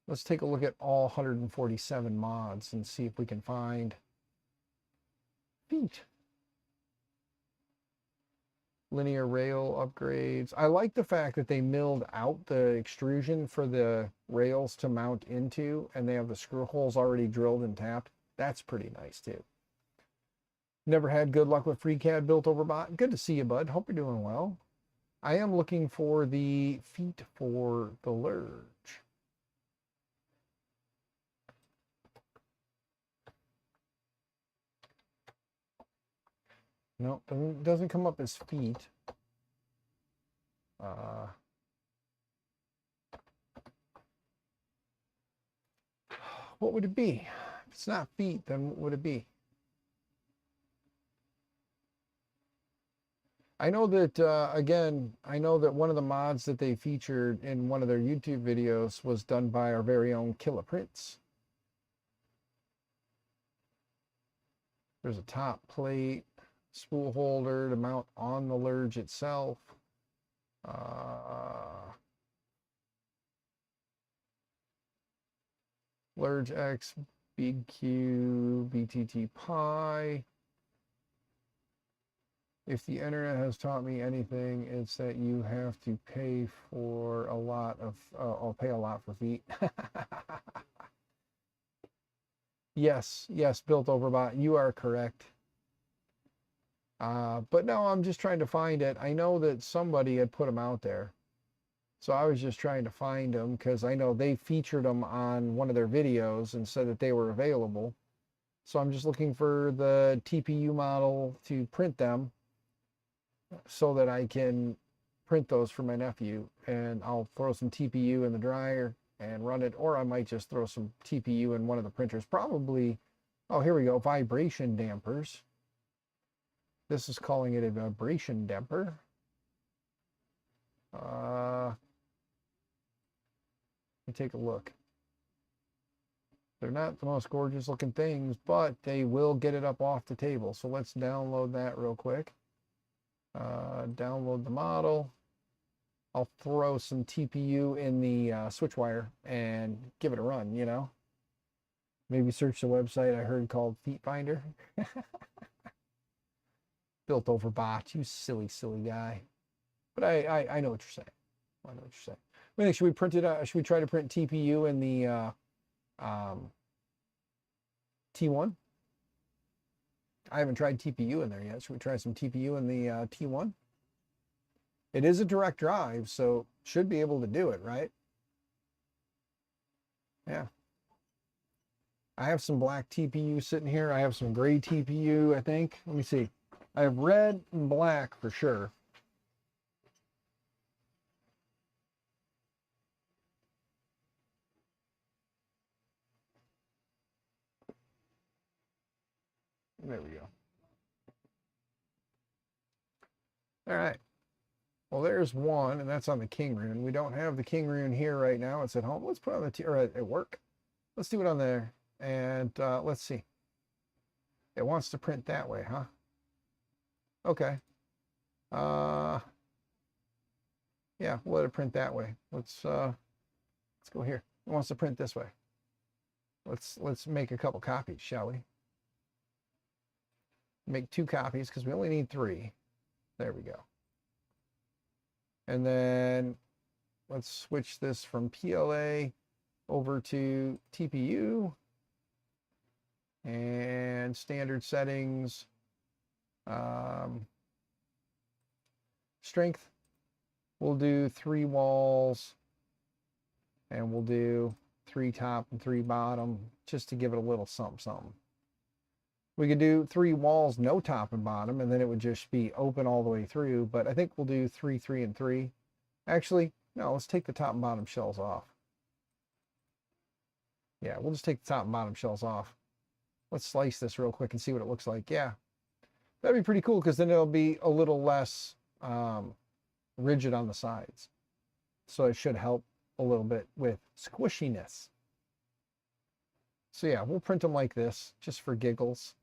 [SPEAKER 1] Let's take a look at all 147 mods and see if we can find feet. Linear rail upgrades. I like the fact that they milled out the extrusion for the rails to mount into, and they have the screw holes already drilled and tapped. That's pretty nice too. Never had good luck with FreeCAD built over bot. Good to see you, bud. Hope you're doing well. I am looking for the feet for the Lurge. No, doesn't come up as feet. What would it be? If it's not feet, then what would it be? I know that, again, I know that one of the mods that they featured in one of their YouTube videos was done by our very own Killa Prince. There's a top plate, spool holder to mount on the Lurge itself. Lurge X, Big Q, BTT Pi. If the internet has taught me anything, it's that you have to pay for a lot of, I'll pay a lot for feet. Yes, built over bot. You are correct. But no, I'm just trying to find it. I know that somebody had put them out there. So I was just trying to find them because I know they featured them on one of their videos and said that they were available. So I'm just looking for the TPU model to print them so that I can print those for my nephew. And I'll throw some TPU in the dryer and run it, or I might just throw some TPU in one of the printers. Probably, oh, here we go, vibration dampers. This is calling it a vibration damper. Let me take a look. They're not the most gorgeous looking things, but they will get it up off the table. So let's download that real quick. Download the model. I'll throw some TPU in the switch wire and give it a run, you know. Maybe search the website I heard called Feet Finder. Built over bot, you silly guy. But I know what you're saying. I know what you're saying. I mean, should we print it? Should we try to print TPU in the T1? I haven't tried TPU in there yet. Should we try some TPU in the T1? It is a direct drive, so should be able to do it, right? Yeah. I have some black TPU sitting here. I have some gray TPU, I think. Let me see. I have red and black for sure. There we go. All right. Well, there's one, and that's on the king rune. We don't have the king rune here right now. It's at home. Let's put it on the or at work. Let's do it on there, and let's see. It wants to print that way, huh? Okay. Yeah, we'll let it print that way. Let's go here. It wants to print this way. Let's make a couple copies, shall we? Make 2 copies because we only need 3. There we go. And then let's switch this from PLA over to TPU and standard settings. Strength, we'll do 3 walls and we'll do 3 top and 3 bottom just to give it a little something. We could do 3 walls, no top and bottom, and then it would just be open all the way through. But I think we'll do 3, 3, and 3. Actually, no, let's take the top and bottom shells off. Yeah, we'll just take the top and bottom shells off. Let's slice this real quick and see what it looks like. Yeah, that'd be pretty cool because then it'll be a little less rigid on the sides. So it should help a little bit with squishiness. So yeah, we'll print them like this just for giggles.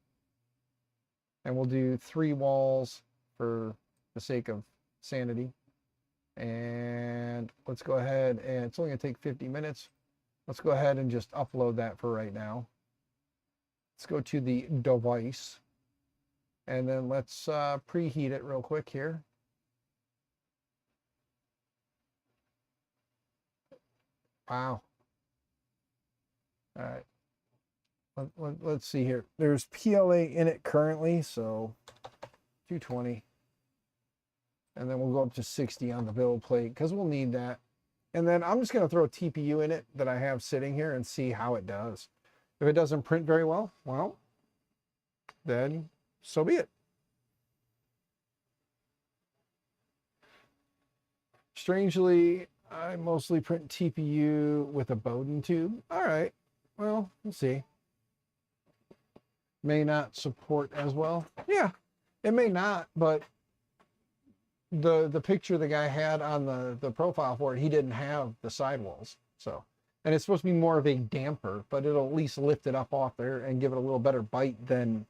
[SPEAKER 1] And we'll do 3 walls for the sake of sanity. And let's go ahead, and it's only going to take 50 minutes. Let's go ahead and just upload that for right now. Let's go to the device. And then let's preheat it real quick here. Wow. All right. Let's see here. There's PLA in it currently, so 220. And then we'll go up to 60 on the build plate because we'll need that. And then I'm just going to throw TPU in it that I have sitting here and see how it does. If it doesn't print very well, then so be it. Strangely, I mostly print TPU with a Bowden tube. All right, well, we'll see. May not support as well. Yeah, it may not, but the picture the guy had on the profile for it, he didn't have the sidewalls. So, and it's supposed to be more of a damper, but it'll at least lift it up off there and give it a little better bite than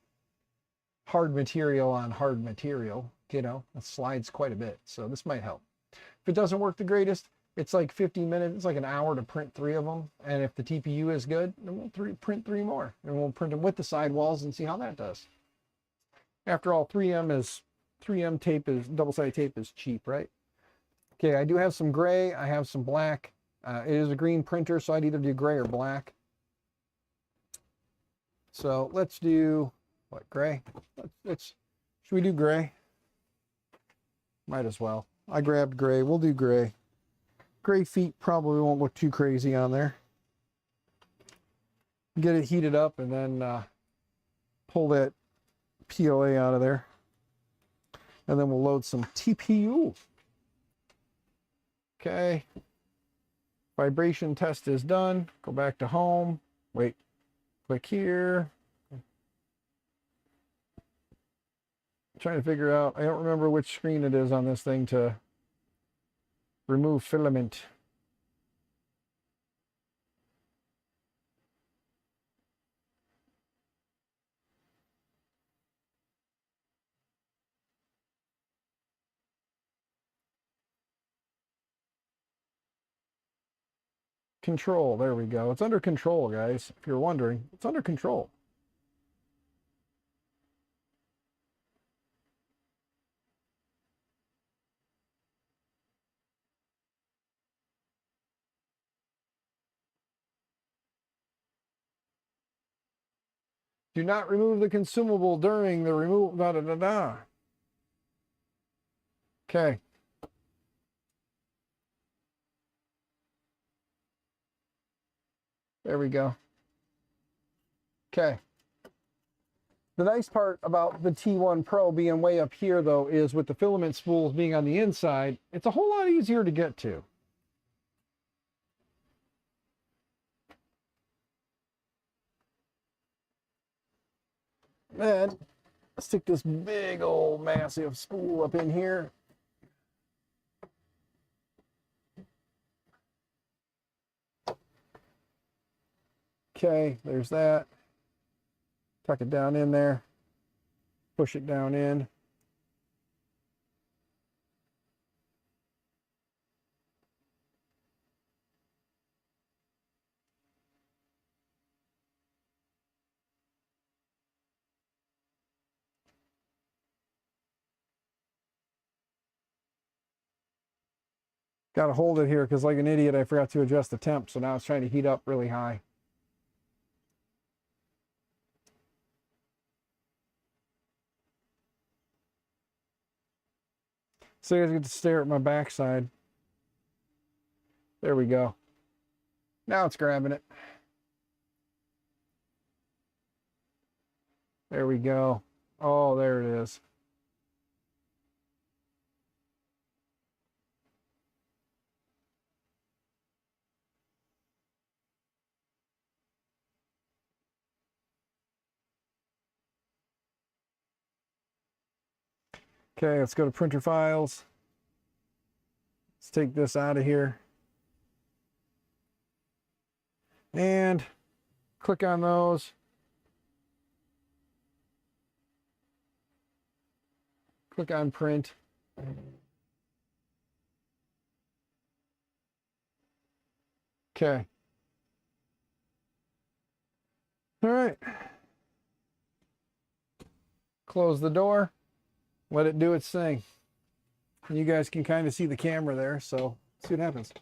[SPEAKER 1] hard material on hard material. You know, it slides quite a bit. So this might help. If it doesn't work the greatest, it's like 50 minutes, it's like an hour to print 3 of them. And if the TPU is good, then we'll print 3 more. And we'll print them with the sidewalls and see how that does. After all, 3M tape is, double-sided tape is cheap, right? Okay, I do have some gray, I have some black. It is a green printer, so I'd either do gray or black. So let's do, what, gray? Should we do gray? Might as well. I grabbed gray. We'll do gray. Gray feet probably won't look too crazy on there. Get it heated up and then pull that PLA out of there. And then we'll load some TPU. Okay. Vibration test is done. Go back to home. Wait. Click here. I'm trying to figure out, I don't remember which screen it is on this thing to remove filament. Control, there we go. It's under control, guys. If you're wondering, it's under control. Do not remove the consumable during the removal, da da da da. Okay. There we go. Okay. The nice part about the T1 Pro being way up here, though, is with the filament spools being on the inside, it's a whole lot easier to get to. Then, stick this big old massive spool up in here. Okay, there's that. Tuck it down in there. Push it down in. Got to hold it here because like an idiot, I forgot to adjust the temp. So now it's trying to heat up really high. So you guys get to stare at my backside. There we go. Now it's grabbing it. There we go. Oh, there it is. Okay, let's go to printer files. Let's take this out of here. And click on those. Click on print. Okay. All right. Close the door. Let it do its thing. And you guys can kind of see the camera there, so let's see what happens.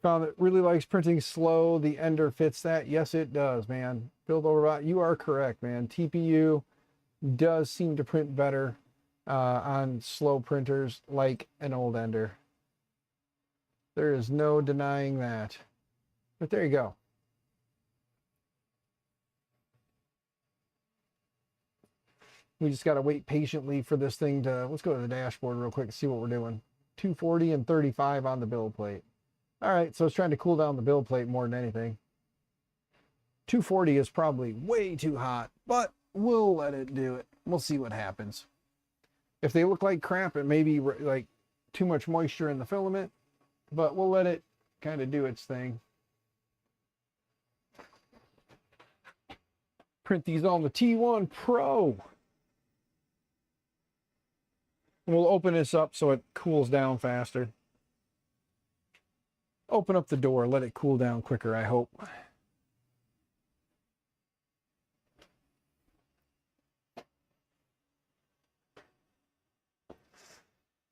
[SPEAKER 1] Found it really likes printing slow. The Ender fits that. Yes, it does, man. Build over, you are correct, man. TPU does seem to print better on slow printers like an old Ender. There is no denying that. But there you go. We just got to wait patiently for this thing to, let's go to the dashboard real quick and see what we're doing. 240 and 35 on the build plate. All right, so it's trying to cool down the build plate more than anything. 240 is probably way too hot, but we'll let it do it. We'll see what happens. If they look like crap, it may be like too much moisture in the filament, but we'll let it kind of do its thing. Print these on the T1 Pro. We'll open this up so it cools down faster. Open up the door, let it cool down quicker, I hope.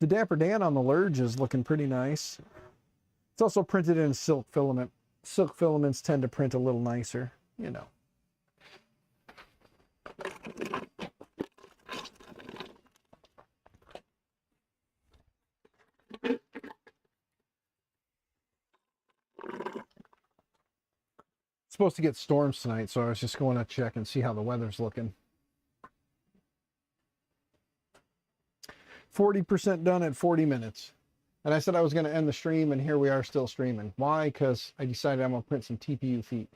[SPEAKER 1] The Dapper Dan on the Lurge is looking pretty nice. It's also printed in silk filament. silk filaments tend to print a little nicer, you know. Supposed to get storms tonight, so I was just going to check and see how the weather's looking. 40% done at 40 minutes. And I said I was going to end the stream, and here we are still streaming. Why? Because I decided I'm going to print some TPU feet.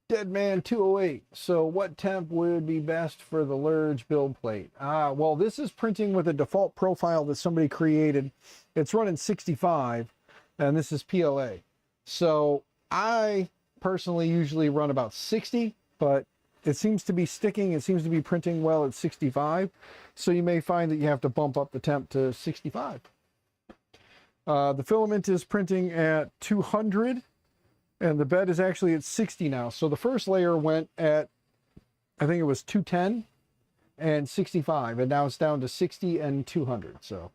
[SPEAKER 1] Deadman 208. So what temp would be best for the Lurge build plate? Well, this is printing with a default profile that somebody created. It's running 65, and this is PLA. So I personally usually run about 60, but it seems to be sticking. It seems to be printing well at 65. So you may find that you have to bump up the temp to 65. The filament is printing at 200, and the bed is actually at 60 now. So the first layer went at, I think it was 210 and 65, and now it's down to 60 and 200. So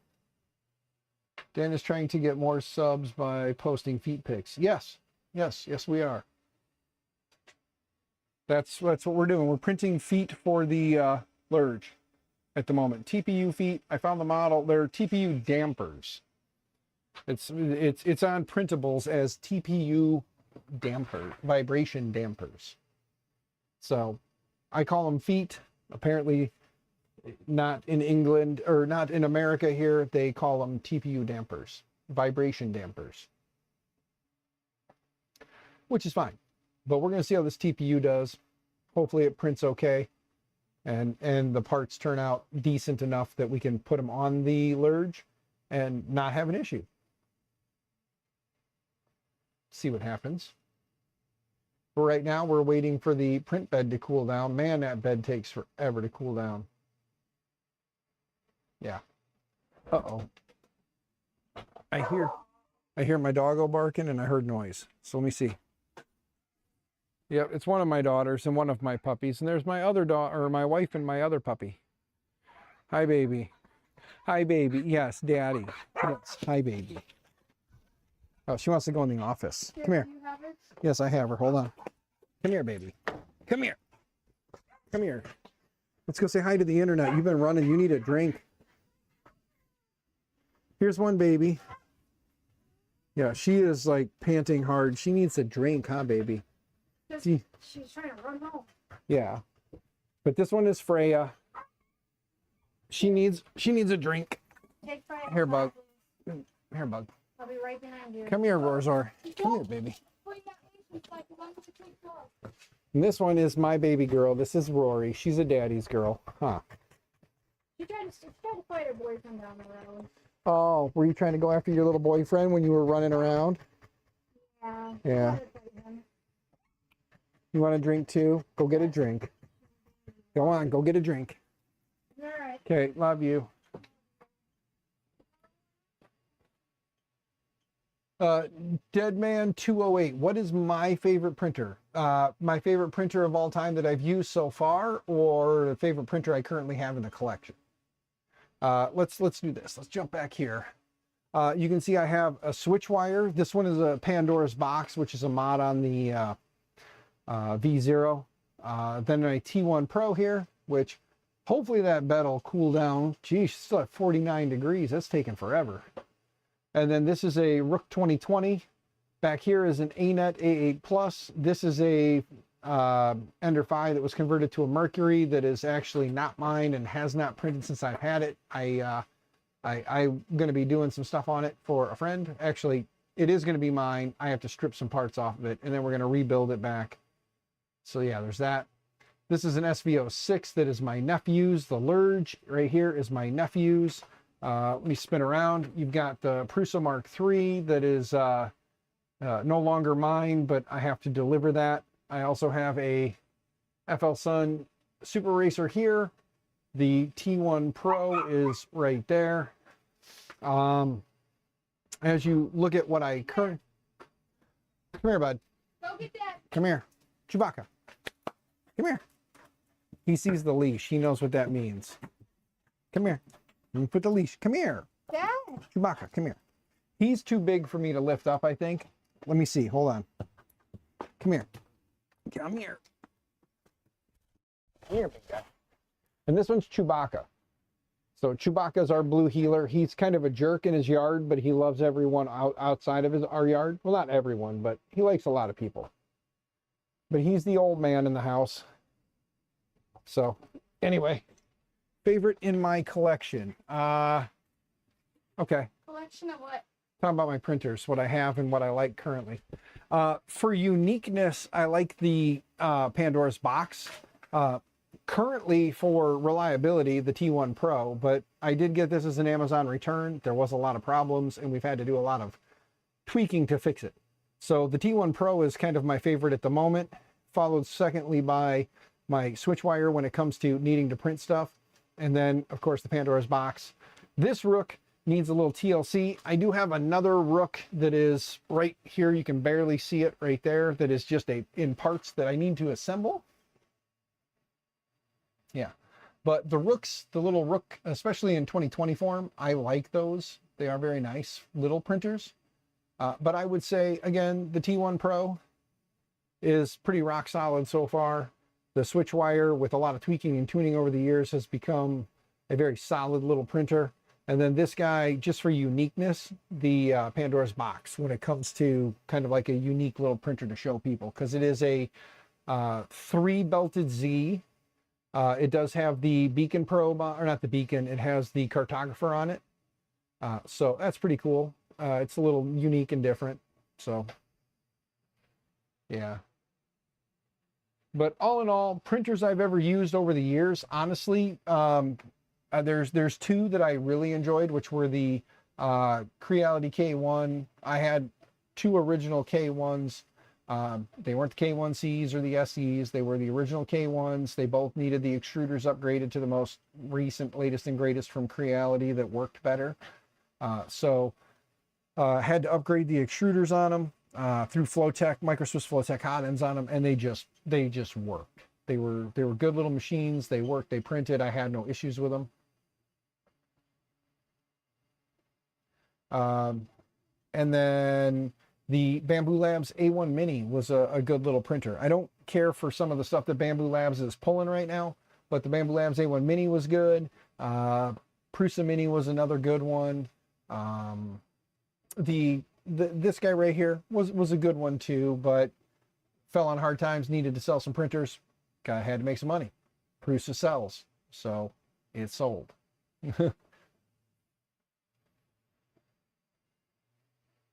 [SPEAKER 1] Dan is trying to get more subs by posting feet pics. Yes, we are. That's what we're doing. We're printing feet for the Lurge at the moment. TPU feet. I found the model. They're TPU dampers. It's on printables as TPU damper, vibration dampers. So I call them feet. Apparently not in England, or not in America here, they call them TPU dampers, vibration dampers, which is fine. But we're going to see how this TPU does. Hopefully it prints okay, and the parts turn out decent enough that we can put them on the Lurge and not have an issue. See what happens. But right now we're waiting for the print bed to cool down. Man, that bed takes forever to cool down. Yeah. Uh-oh. I hear my doggo barking, and I heard noise. So let me see. Yep, it's one of my daughters and one of my puppies. And there's my other daughter, or my wife and my other puppy. Hi, baby. Hi, baby. Yes, daddy. Yes, hi, baby. Oh, she wants to go in the office. Come here.
[SPEAKER 2] You have it?
[SPEAKER 1] Yes, I have her. Hold on. Come here, baby. Come here. Come here. Let's go say hi to the internet. You've been running. You need a drink. Here's one baby. Yeah, she is like panting hard. She needs a drink, huh, baby?
[SPEAKER 2] She's trying to run home.
[SPEAKER 1] Yeah. But this one is Freya. She needs a drink.
[SPEAKER 2] Take Freya.
[SPEAKER 1] Here, bug. Here, bug.
[SPEAKER 2] I'll be right behind you.
[SPEAKER 1] Come here, Rorzor. Come here, baby. And this one is my baby girl. This is Rory. She's a daddy's girl. Huh.
[SPEAKER 2] She tried to fight her boyfriend down the road.
[SPEAKER 1] Oh, were you trying to go after your little boyfriend when you were running around?
[SPEAKER 2] Yeah.
[SPEAKER 1] Yeah. You want a drink too? Go get a drink. Go on, go get a drink.
[SPEAKER 2] All right.
[SPEAKER 1] Okay, love you. Deadman 208. What is my favorite printer? My favorite printer of all time that I've used so far, or the favorite printer I currently have in the collection? Let's do this. Let's jump back here. You can see I have a switch wire. This one is a Pandora's Box, which is a mod on the V0. Then a T1 Pro here, which hopefully that bed will cool down. Geez, still at 49 degrees. That's taking forever. And then this is a Rook 2020. Back here is an ANET A8 Plus. This is a Ender 5 that was converted to a Mercury that is actually not mine and has not printed since I've had it. I'm going to be doing some stuff on it for a friend. Actually, it is going to be mine. I have to strip some parts off of it, and then we're going to rebuild it back. So yeah, there's that. This is an SV06 that is my nephew's. The Lurge right here is my nephew's. Let me spin around. You've got the Prusa Mark III that is no longer mine, but I have to deliver that. I also have a FL Sun Super Racer here. The T1 Pro is right there. As you look at what I currently... Come here, bud.
[SPEAKER 2] Go get that.
[SPEAKER 1] Come here. Chewbacca. Come here. He sees the leash. He knows what that means. Come here. Let me put the leash. Come here.
[SPEAKER 2] Dad.
[SPEAKER 1] Chewbacca, come here. He's too big for me to lift up, I think. Let me see. Hold on. Come here. Come here. Come here, big guy. And this one's Chewbacca. So Chewbacca's our blue heeler. He's kind of a jerk in his yard, but he loves everyone outside of our yard. Well, not everyone, but he likes a lot of people. But he's the old man in the house. So anyway, favorite in my collection. Okay.
[SPEAKER 2] Collection of what?
[SPEAKER 1] Talking about my printers, what I have and what I like currently. For uniqueness, I like the Pandora's box. Currently, for reliability, the T1 Pro, but I did get this as an Amazon return. There was a lot of problems, and we've had to do a lot of tweaking to fix it. So the T1 Pro is kind of my favorite at the moment, followed secondly by my Switchwire when it comes to needing to print stuff, and then, of course, the Pandora's box. This Rook needs a little TLC. I do have another Rook that is right here. You can barely see it right there. That is just in parts that I need to assemble. Yeah, but the Rooks, the little Rook, especially in 2020 form, I like those. They are very nice little printers. But I would say, again, the T1 Pro is pretty rock solid so far. The Switchwire, with a lot of tweaking and tuning over the years, has become a very solid little printer. And then this guy, just for uniqueness, the Pandora's box, when it comes to kind of like a unique little printer to show people, because it is a 3-belted Z. It does have the beacon probe, or not the beacon, it has the cartographer on it. So that's pretty cool. It's a little unique and different. So, yeah. But all in all, printers I've ever used over the years, honestly, there's two that I really enjoyed, which were the Creality K1. I had two original K1s. They weren't the K1Cs or the SEs. They were the original K1s. They both needed the extruders upgraded to the most recent, latest and greatest from Creality that worked better. So had to upgrade the extruders on them through Flowtech, Microswiss Flowtech hot ends on them, and they just worked. They were good little machines. They worked. They printed. I had no issues with them. And then the Bamboo Labs A1 Mini was a good little printer. I don't care for some of the stuff that Bamboo Labs is pulling right now, but the Bamboo Labs A1 Mini was good. Prusa Mini was another good one. This guy right here was a good one too, but fell on hard times, needed to sell some printers. Guy had to make some money. Prusa sells, so it sold.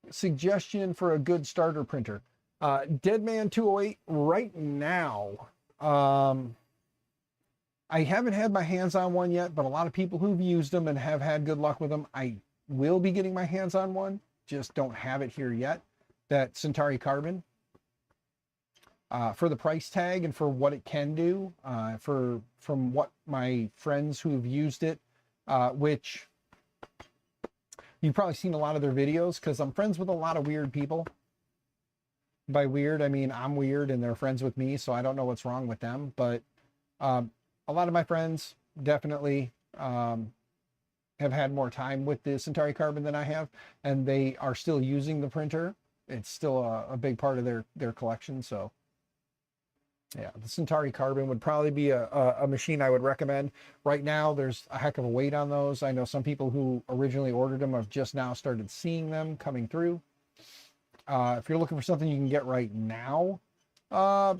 [SPEAKER 1] Suggestion for a good starter printer. Deadman 208 right now. I haven't had my hands on one yet, but a lot of people who've used them and have had good luck with them. I will be getting my hands on one, just don't have it here yet. That Centauri Carbon. For the price tag and for what it can do, from what my friends who've used it, which you've probably seen a lot of their videos, because I'm friends with a lot of weird people. By weird, I mean I'm weird and they're friends with me, so I don't know what's wrong with them. But a lot of my friends definitely have had more time with the Centauri Carbon than I have, and they are still using the printer. It's still a big part of their collection. So yeah, the Centauri Carbon would probably be a machine I would recommend. Right now, there's a heck of a wait on those. I know some people who originally ordered them have just now started seeing them coming through. If you're looking for something you can get right now, yeah,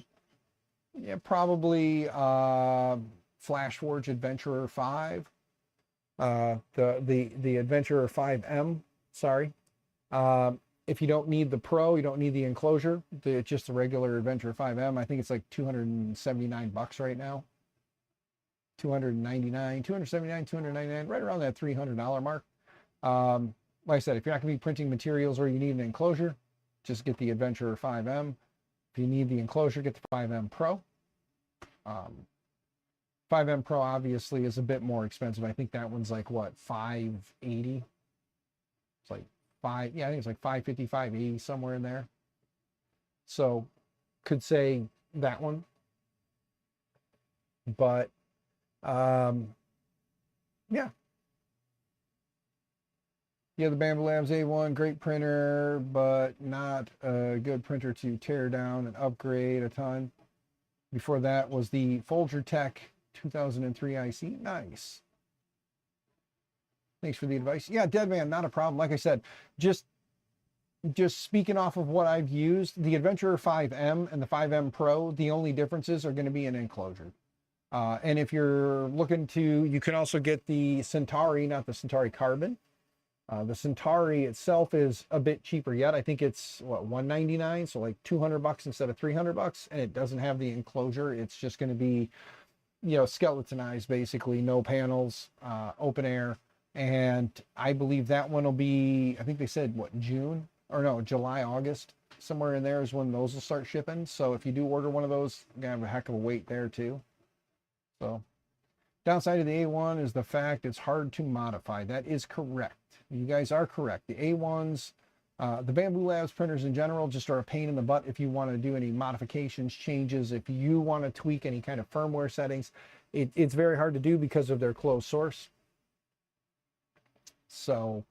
[SPEAKER 1] probably Flashforge Adventurer 5. The Adventurer 5M, sorry. If you don't need the Pro, you don't need the enclosure, just the regular Adventurer 5M, I think it's like $279 right now. $299, $299, right around that $300 mark. Like I said, if you're not going to be printing materials or you need an enclosure, just get the Adventurer 5M. If you need the enclosure, get the 5M Pro. 5M Pro obviously is a bit more expensive. I think that one's like what, $580? It's like I think it's like $550, $580, somewhere in there. So could say that one. But yeah. Yeah, the Bamboo Labs A1, great printer, but not a good printer to tear down and upgrade a ton. Before that was the Folger Tech 2003 IC. Nice. Thanks for the advice. Yeah, Deadman, not a problem. Like I said, just speaking off of what I've used, the Adventurer 5M and the 5M Pro, the only differences are going to be an enclosure. And if you're looking to, you can also get the Centauri, not the Centauri Carbon. The Centauri itself is a bit cheaper yet. I think it's what, $199, so like $200 instead of $300, and it doesn't have the enclosure. It's just going to be, you know, skeletonized basically, no panels, open air. And I believe that one will be, I think they said what, June or no, July, August, somewhere in there is when those will start shipping. So if you do order one of those, you're gonna have a heck of a wait there too. So downside of the A1 is the fact it's hard to modify. That is correct. You guys are correct. The A1s, the Bamboo Labs printers in general just are a pain in the butt if you want to do any modifications, changes, if you want to tweak any kind of firmware settings. It's very hard to do because of their closed source. So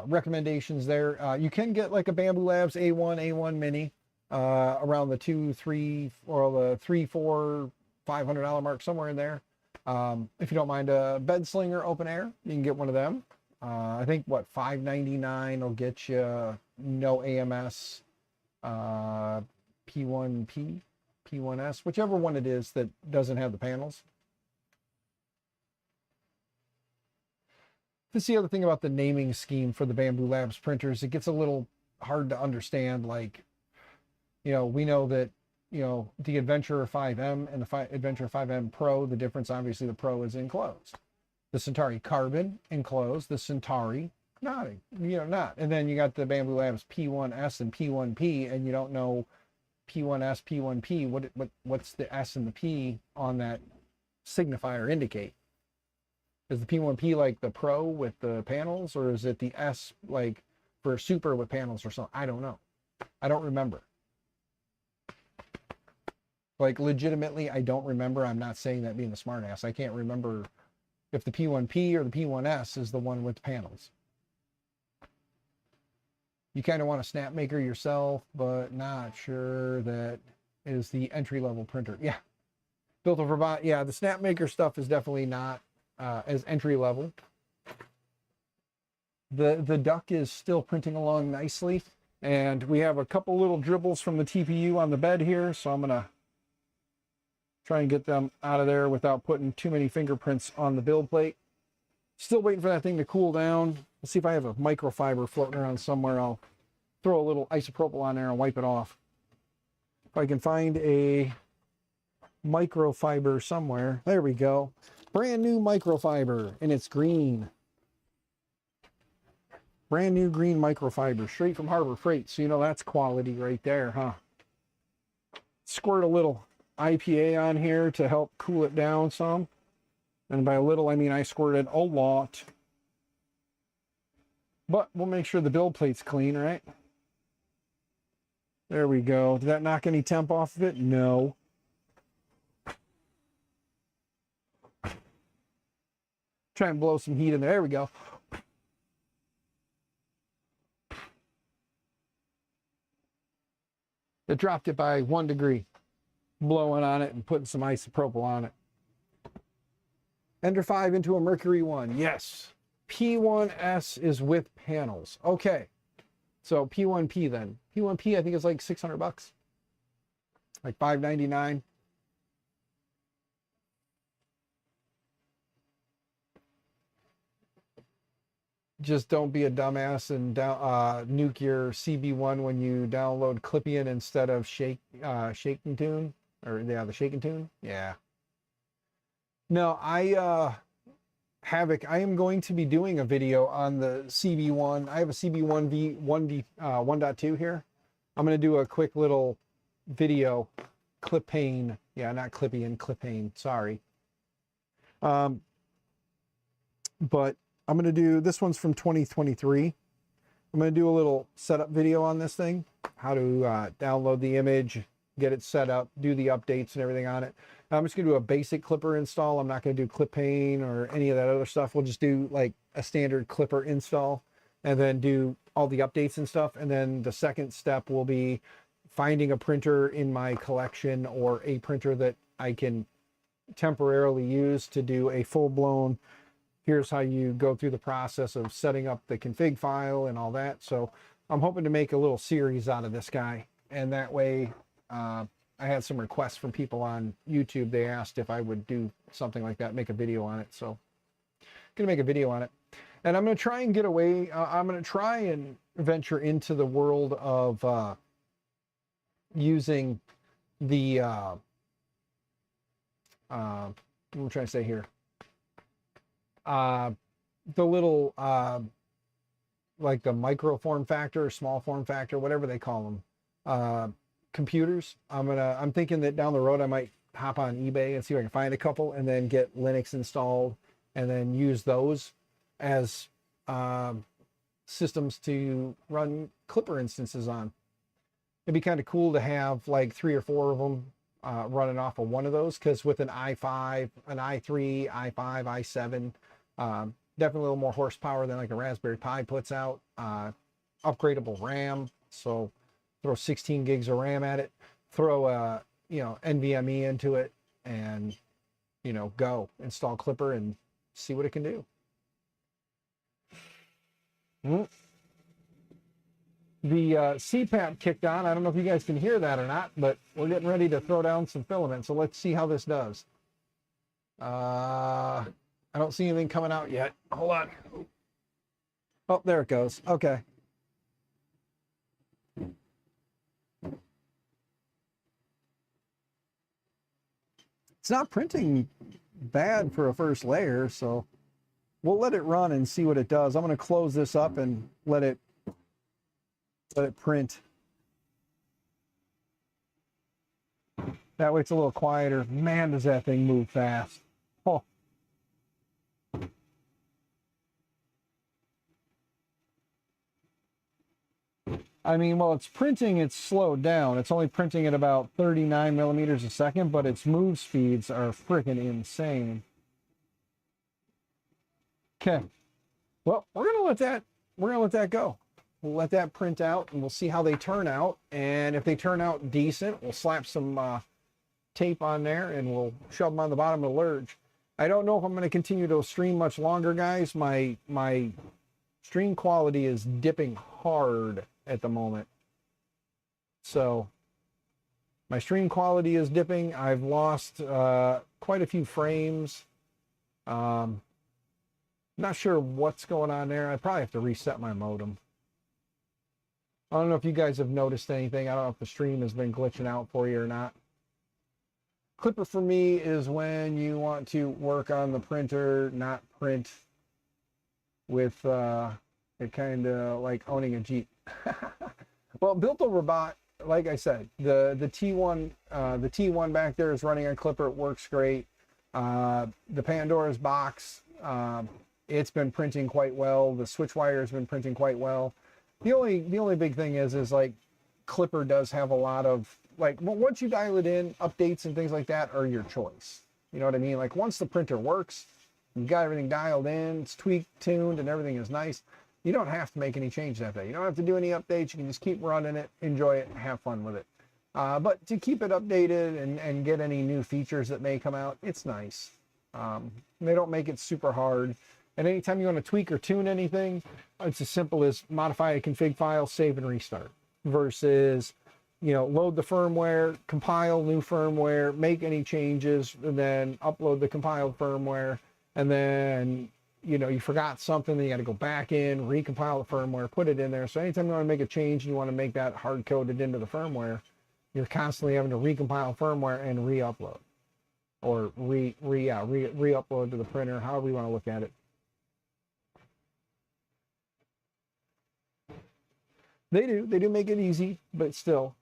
[SPEAKER 1] recommendations there. You can get like a Bamboo Labs A1 Mini around the $200, $300, or the $300, $400, $500 mark, somewhere in there. If you don't mind a bed slinger open air, you can get one of them. I think what, $599 will get you no AMS, P1P, P1S, whichever one it is that doesn't have the panels. That's the other thing about the naming scheme for the Bamboo Labs printers. It gets a little hard to understand. Like, you know, we know that, you know, the Adventurer 5M and the Adventurer 5M Pro, the difference, obviously the Pro is enclosed. The Centauri Carbon enclosed, the Centauri not, you know, not. And then you got the Bamboo Labs P1S and P1P, and you don't know P1S, P1P, what's the S and the P on that signifier indicate? Is the P1P like the Pro with the panels, or is it the S like for Super with panels or something? I don't know. I don't remember. Like, legitimately, I don't remember. I'm not saying that being a smart ass. I can't remember if the P1P or the P1S is the one with the panels. You kind of want a snap maker yourself, but not sure that is the entry-level printer. Yeah. Built over by, yeah, the snap maker stuff is definitely not as entry level. The duck is still printing along nicely, and we have a couple little dribbles from the TPU on the bed here, so I'm gonna try and get them out of there without putting too many fingerprints on the build plate. Still waiting for that thing to cool down. Let's see if I have a microfiber floating around somewhere. I'll throw a little isopropyl on there and wipe it off. If I can find a microfiber somewhere. There we go. Brand new microfiber, and it's green. Brand new green microfiber, straight from Harbor Freight. So you know that's quality right there, huh? Squirt a little IPA on here to help cool it down some. And by a little, I mean I squirted a lot. But we'll make sure the build plate's clean, right? There we go. Did that knock any temp off of it? No. Try and blow some heat in there. There we go. It dropped it by 1 degree. Blowing on it and putting some isopropyl on it. Ender 5 into a Mercury 1. Yes. P1S is with panels. Okay. So P1P then. P1P I think is like $600. Like $599. Just don't be a dumbass and nuke your CB1 when you download Clippian instead of Shaking Tune. Or yeah, the Shaking Tune. Yeah. No, Havoc, I am going to be doing a video on the CB1. I have a CB1 1.2 here. I'm going to do a quick little video. Clippane. Yeah, not Clippian, Clippane. Sorry. But I'm going to do, this one's from 2023. I'm going to do a little setup video on this thing. How to download the image, get it set up, do the updates and everything on it. I'm just going to do a basic clipper install. I'm not going to do Clippane or any of that other stuff. We'll just do like a standard clipper install and then do all the updates and stuff. And then the second step will be finding a printer in my collection, or a printer that I can temporarily use to do a full-blown, here's how you go through the process of setting up the config file and all that. So I'm hoping to make a little series out of this guy. And that way, I had some requests from people on YouTube. They asked if I would do something like that, make a video on it. So I'm going to make a video on it. And I'm going to try and get away. I'm going to try and venture into the world of using the, what am I trying to say here? The little, like the micro form factor, small form factor, whatever they call them, computers. I'm thinking that down the road I might hop on eBay and see if I can find a couple, and then get Linux installed, and then use those as systems to run Clipper instances on. It'd be kind of cool to have like 3 or 4 of them running off of one of those, because with an i5, an i3, i5, i7, definitely a little more horsepower than like a Raspberry Pi puts out. Upgradable RAM, so throw 16 gigs of RAM at it, throw a NVMe into it, and go install Clipper and see what it can do. The CPAP kicked on. I don't know if you guys can hear that or not, but we're getting ready to throw down some filament. So let's see how this does. I don't see anything coming out yet. Hold on. Oh, there it goes. Okay. It's not printing bad for a first layer, so we'll let it run and see what it does. I'm going to close this up and let it print. That way it's a little quieter. Man, does that thing move fast. Oh. I mean, while it's printing, it's slowed down. It's only printing at about 39 millimeters a second, but its move speeds are freaking insane. Okay. Well, we're gonna let that go. We'll let that print out, and we'll see how they turn out. And if they turn out decent, we'll slap some tape on there, and we'll shove them on the bottom of the Lurge. I don't know if I'm going to continue to stream much longer, guys. My stream quality is dipping hard at the moment. So my stream quality is dipping. I've lost quite a few frames. Not sure what's going on there. I probably have to reset my modem. I don't know if you guys have noticed anything. I don't know if the stream has been glitching out for you or not. Clipper for me is when you want to work on the printer, not print with it kind of like owning a Jeep. Well, Built Over Bot, like I said, the T1 back there is running on Clipper. It works great. The Pandora's box, it's been printing quite well. The switch wire has been printing quite well. The only big thing is like Clipper does have a lot of, like, once you dial it in, updates and things like that are your choice. You know what I mean? Like, once the printer works, you got everything dialed in, it's tweaked, tuned, and everything is nice. You don't have to make any changes after that. You don't have to do any updates. You can just keep running it, enjoy it, and have fun with it. But to keep it updated and get any new features that may come out, it's nice. They don't make it super hard. And anytime you want to tweak or tune anything, it's as simple as modify a config file, save and restart, versus, load the firmware, compile new firmware, make any changes, and then upload the compiled firmware, and then, you forgot something, then you got to go back in, recompile the firmware, put it in there. So anytime you want to make a change and you want to make that hard-coded into the firmware, you're constantly having to recompile firmware and re-upload, or re-upload to the printer, however you want to look at it. They do make it easy, but still.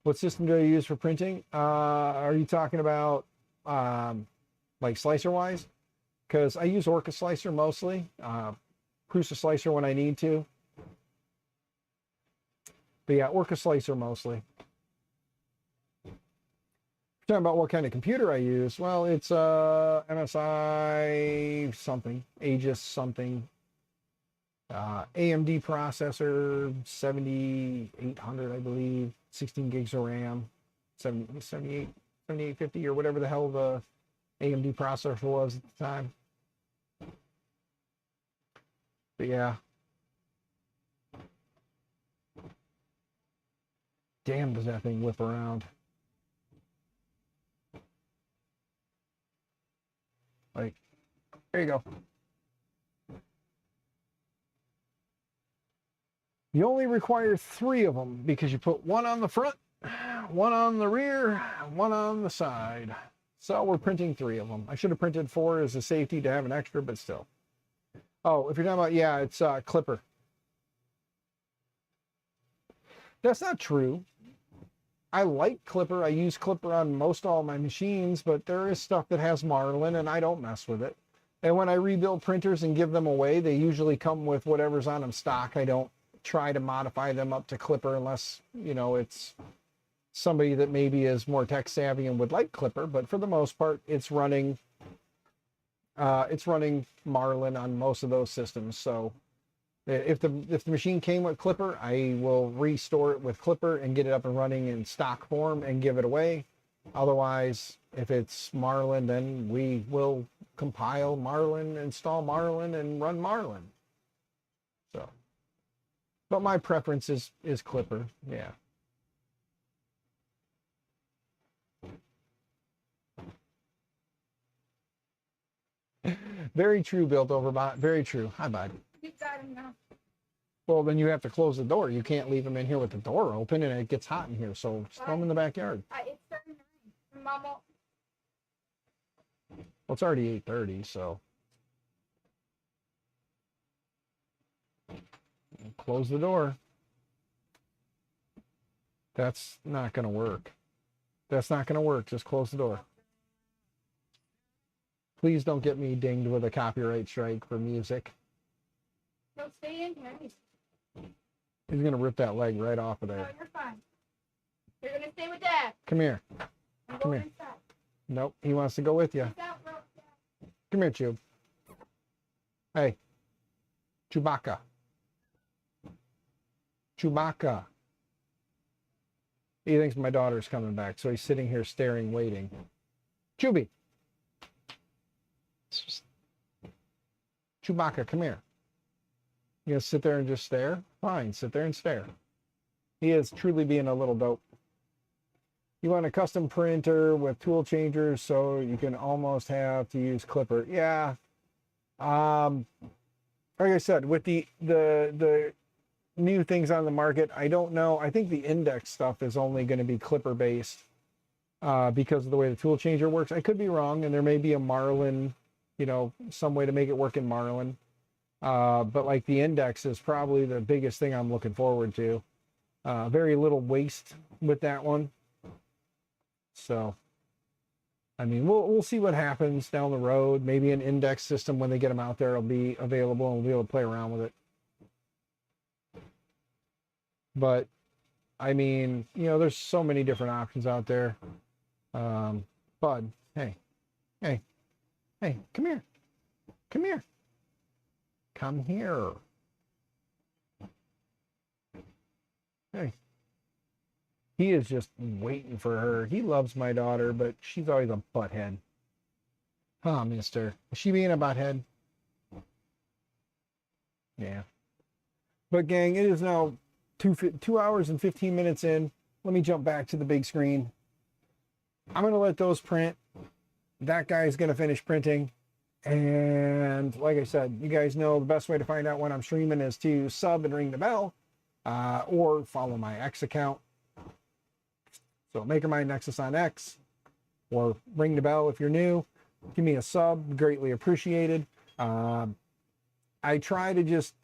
[SPEAKER 1] What system do I use for printing? Are you talking about like slicer wise? Because I use Orca Slicer mostly, Prusa Slicer when I need to. But yeah, Orca Slicer mostly. Talking about what kind of computer I use, well, it's MSI something, Aegis something. AMD processor, 7800, I believe, 16 gigs of RAM, 7850 or whatever the hell the AMD processor was at the time. But yeah. Damn, does that thing whip around. Like, there you go. You only require 3 of them because you put one on the front, one on the rear, one on the side. So we're printing 3 of them. I should have printed 4 as a safety to have an extra, but still. Oh, if you're talking about, yeah, it's Clipper. That's not true. I like Clipper. I use Clipper on most all my machines, but there is stuff that has Marlin, and I don't mess with it. And when I rebuild printers and give them away, they usually come with whatever's on them stock. I don't try to modify them up to Clipper unless, you know, it's somebody that maybe is more tech savvy and would like Clipper. But for the most part, it's running Marlin on most of those systems. So if the machine came with Clipper, I will restore it with Clipper and get it up and running in stock form and give it away. Otherwise, if it's Marlin, then we will compile Marlin, install Marlin, and run Marlin. So, but my preference is Clipper. Yeah. Very true, Built Over Bot. Very true. Hi, bud.
[SPEAKER 2] You got him now.
[SPEAKER 1] Well, then you have to close the door. You can't leave him in here with the door open, and it gets hot in here. So throw him in the backyard.
[SPEAKER 2] It's 39. Mama.
[SPEAKER 1] Well, it's already 8:30, so close the door. That's not going to work. That's not going to work. Just close the door. Please don't get me dinged with a copyright strike for music.
[SPEAKER 2] No, stay in here.
[SPEAKER 1] He's going to rip that leg right off of
[SPEAKER 2] No,
[SPEAKER 1] there.
[SPEAKER 2] you're fine. You're going to stay with Dad.
[SPEAKER 1] Come here.
[SPEAKER 2] I'm
[SPEAKER 1] Come
[SPEAKER 2] going
[SPEAKER 1] here.
[SPEAKER 2] inside.
[SPEAKER 1] Nope, he wants to go with you.
[SPEAKER 2] Peace out, bro.
[SPEAKER 1] Come here, Chew. Hey, Chewbacca. Chewbacca. He thinks my daughter's coming back, so he's sitting here staring, waiting. Chewbie. Chewbacca, come here. You gonna sit there and just stare? Fine, sit there and stare. He is truly being a little dope. You want a custom printer with tool changers, so you can almost have to use Clipper. Yeah. Like I said, with the new things on the market, I don't know. I think the index stuff is only going to be Clipper based because of the way the tool changer works. I could be wrong, and there may be a Marlin, you know, some way to make it work in Marlin. But like the index is probably the biggest thing I'm looking forward to. Very little waste with that one. So, I mean, we'll see what happens down the road. Maybe an index system, when they get them out there, will be available and we'll be able to play around with it. But, I mean, you know, there's so many different options out there. Bud, hey, come here. Come here. Come here. Hey. He is just waiting for her. He loves my daughter, but she's always a butthead. Huh, mister? Is she being a butthead? Yeah. But gang, it is now 2 hours and 15 minutes in. Let me jump back to the big screen. I'm going to let those print. That guy's going to finish printing. And like I said, you guys know the best way to find out when I'm streaming is to sub and ring the bell, or follow my X account. So MakerMind Nexus on X, or ring the bell if you're new. Give me a sub, greatly appreciated. I try to just,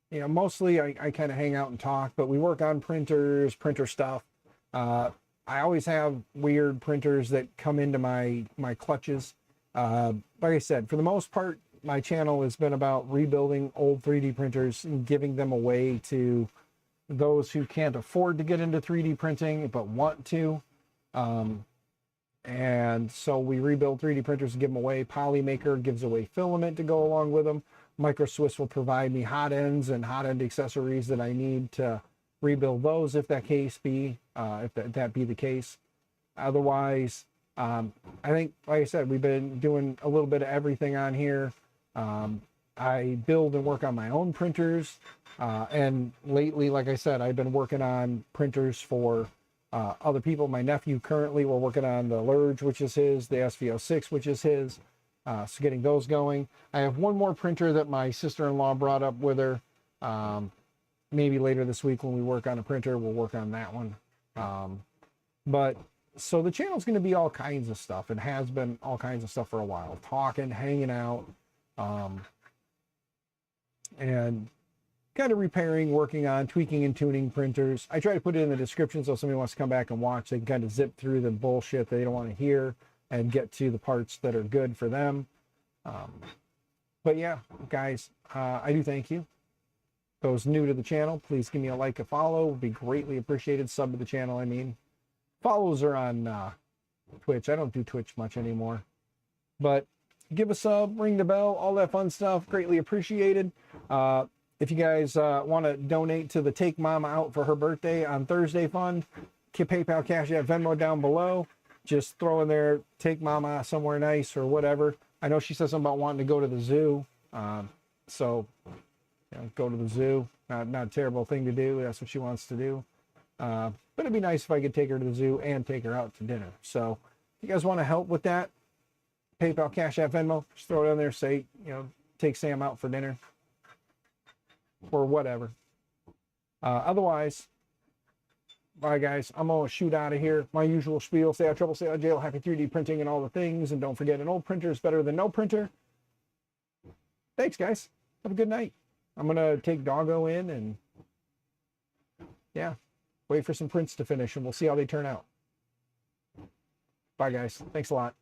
[SPEAKER 1] you know, mostly I kind of hang out and talk, but we work on printers, printer stuff. I always have weird printers that come into my clutches. Like I said, for the most part, my channel has been about rebuilding old 3D printers and giving them away to those who can't afford to get into 3D printing but want to. And so we rebuild 3D printers and give them away. Polymaker gives away filament to go along with them. Micro Swiss will provide me hot ends and hot end accessories that I need to rebuild those, if that case be, if that be the case. Otherwise, I think, like I said, we've been doing a little bit of everything on here. I build and work on my own printers. And lately, like I said, I've been working on printers for other people. My nephew currently, we're working on the Lurge, which is his, the SVO6, which is his. So getting those going. I have one more printer that my sister-in-law brought up with her. Maybe later this week when we work on a printer, we'll work on that one. But so the channel's going to be all kinds of stuff, and has been all kinds of stuff for a while. Talking, hanging out, and kind of repairing, working on, tweaking and tuning printers. I try to put it in the description so if somebody wants to come back and watch, they can kind of zip through the bullshit they don't want to hear and get to the parts that are good for them. But yeah, guys, I do thank you. Those new to the channel, please give me a like, a follow. Would be greatly appreciated. Sub to the channel, I mean. Follows are on Twitch. I don't do Twitch much anymore. But give a sub, ring the bell, all that fun stuff. Greatly appreciated. If you guys want to donate to the Take Mama Out for her birthday on Thursday fund, PayPal, Cash App, Venmo down below. Just throw in there, take Mama somewhere nice or whatever. I know she said something about wanting to go to the zoo. So, you know, go to the zoo. Not a terrible thing to do. That's what she wants to do. But it'd be nice if I could take her to the zoo and take her out to dinner. So, if you guys want to help with that, PayPal, Cash App, Venmo, just throw it in there. Say, you know, take Sam out for dinner. Or whatever. Otherwise, bye guys, I'm gonna shoot out of here. My usual spiel: stay out of trouble, stay out of jail, happy 3D printing and all the things, and don't forget, an old printer is better than no printer. Thanks guys, have a good night. I'm gonna take Doggo in and yeah, wait for some prints to finish, and we'll see how they turn out. Bye guys, thanks a lot.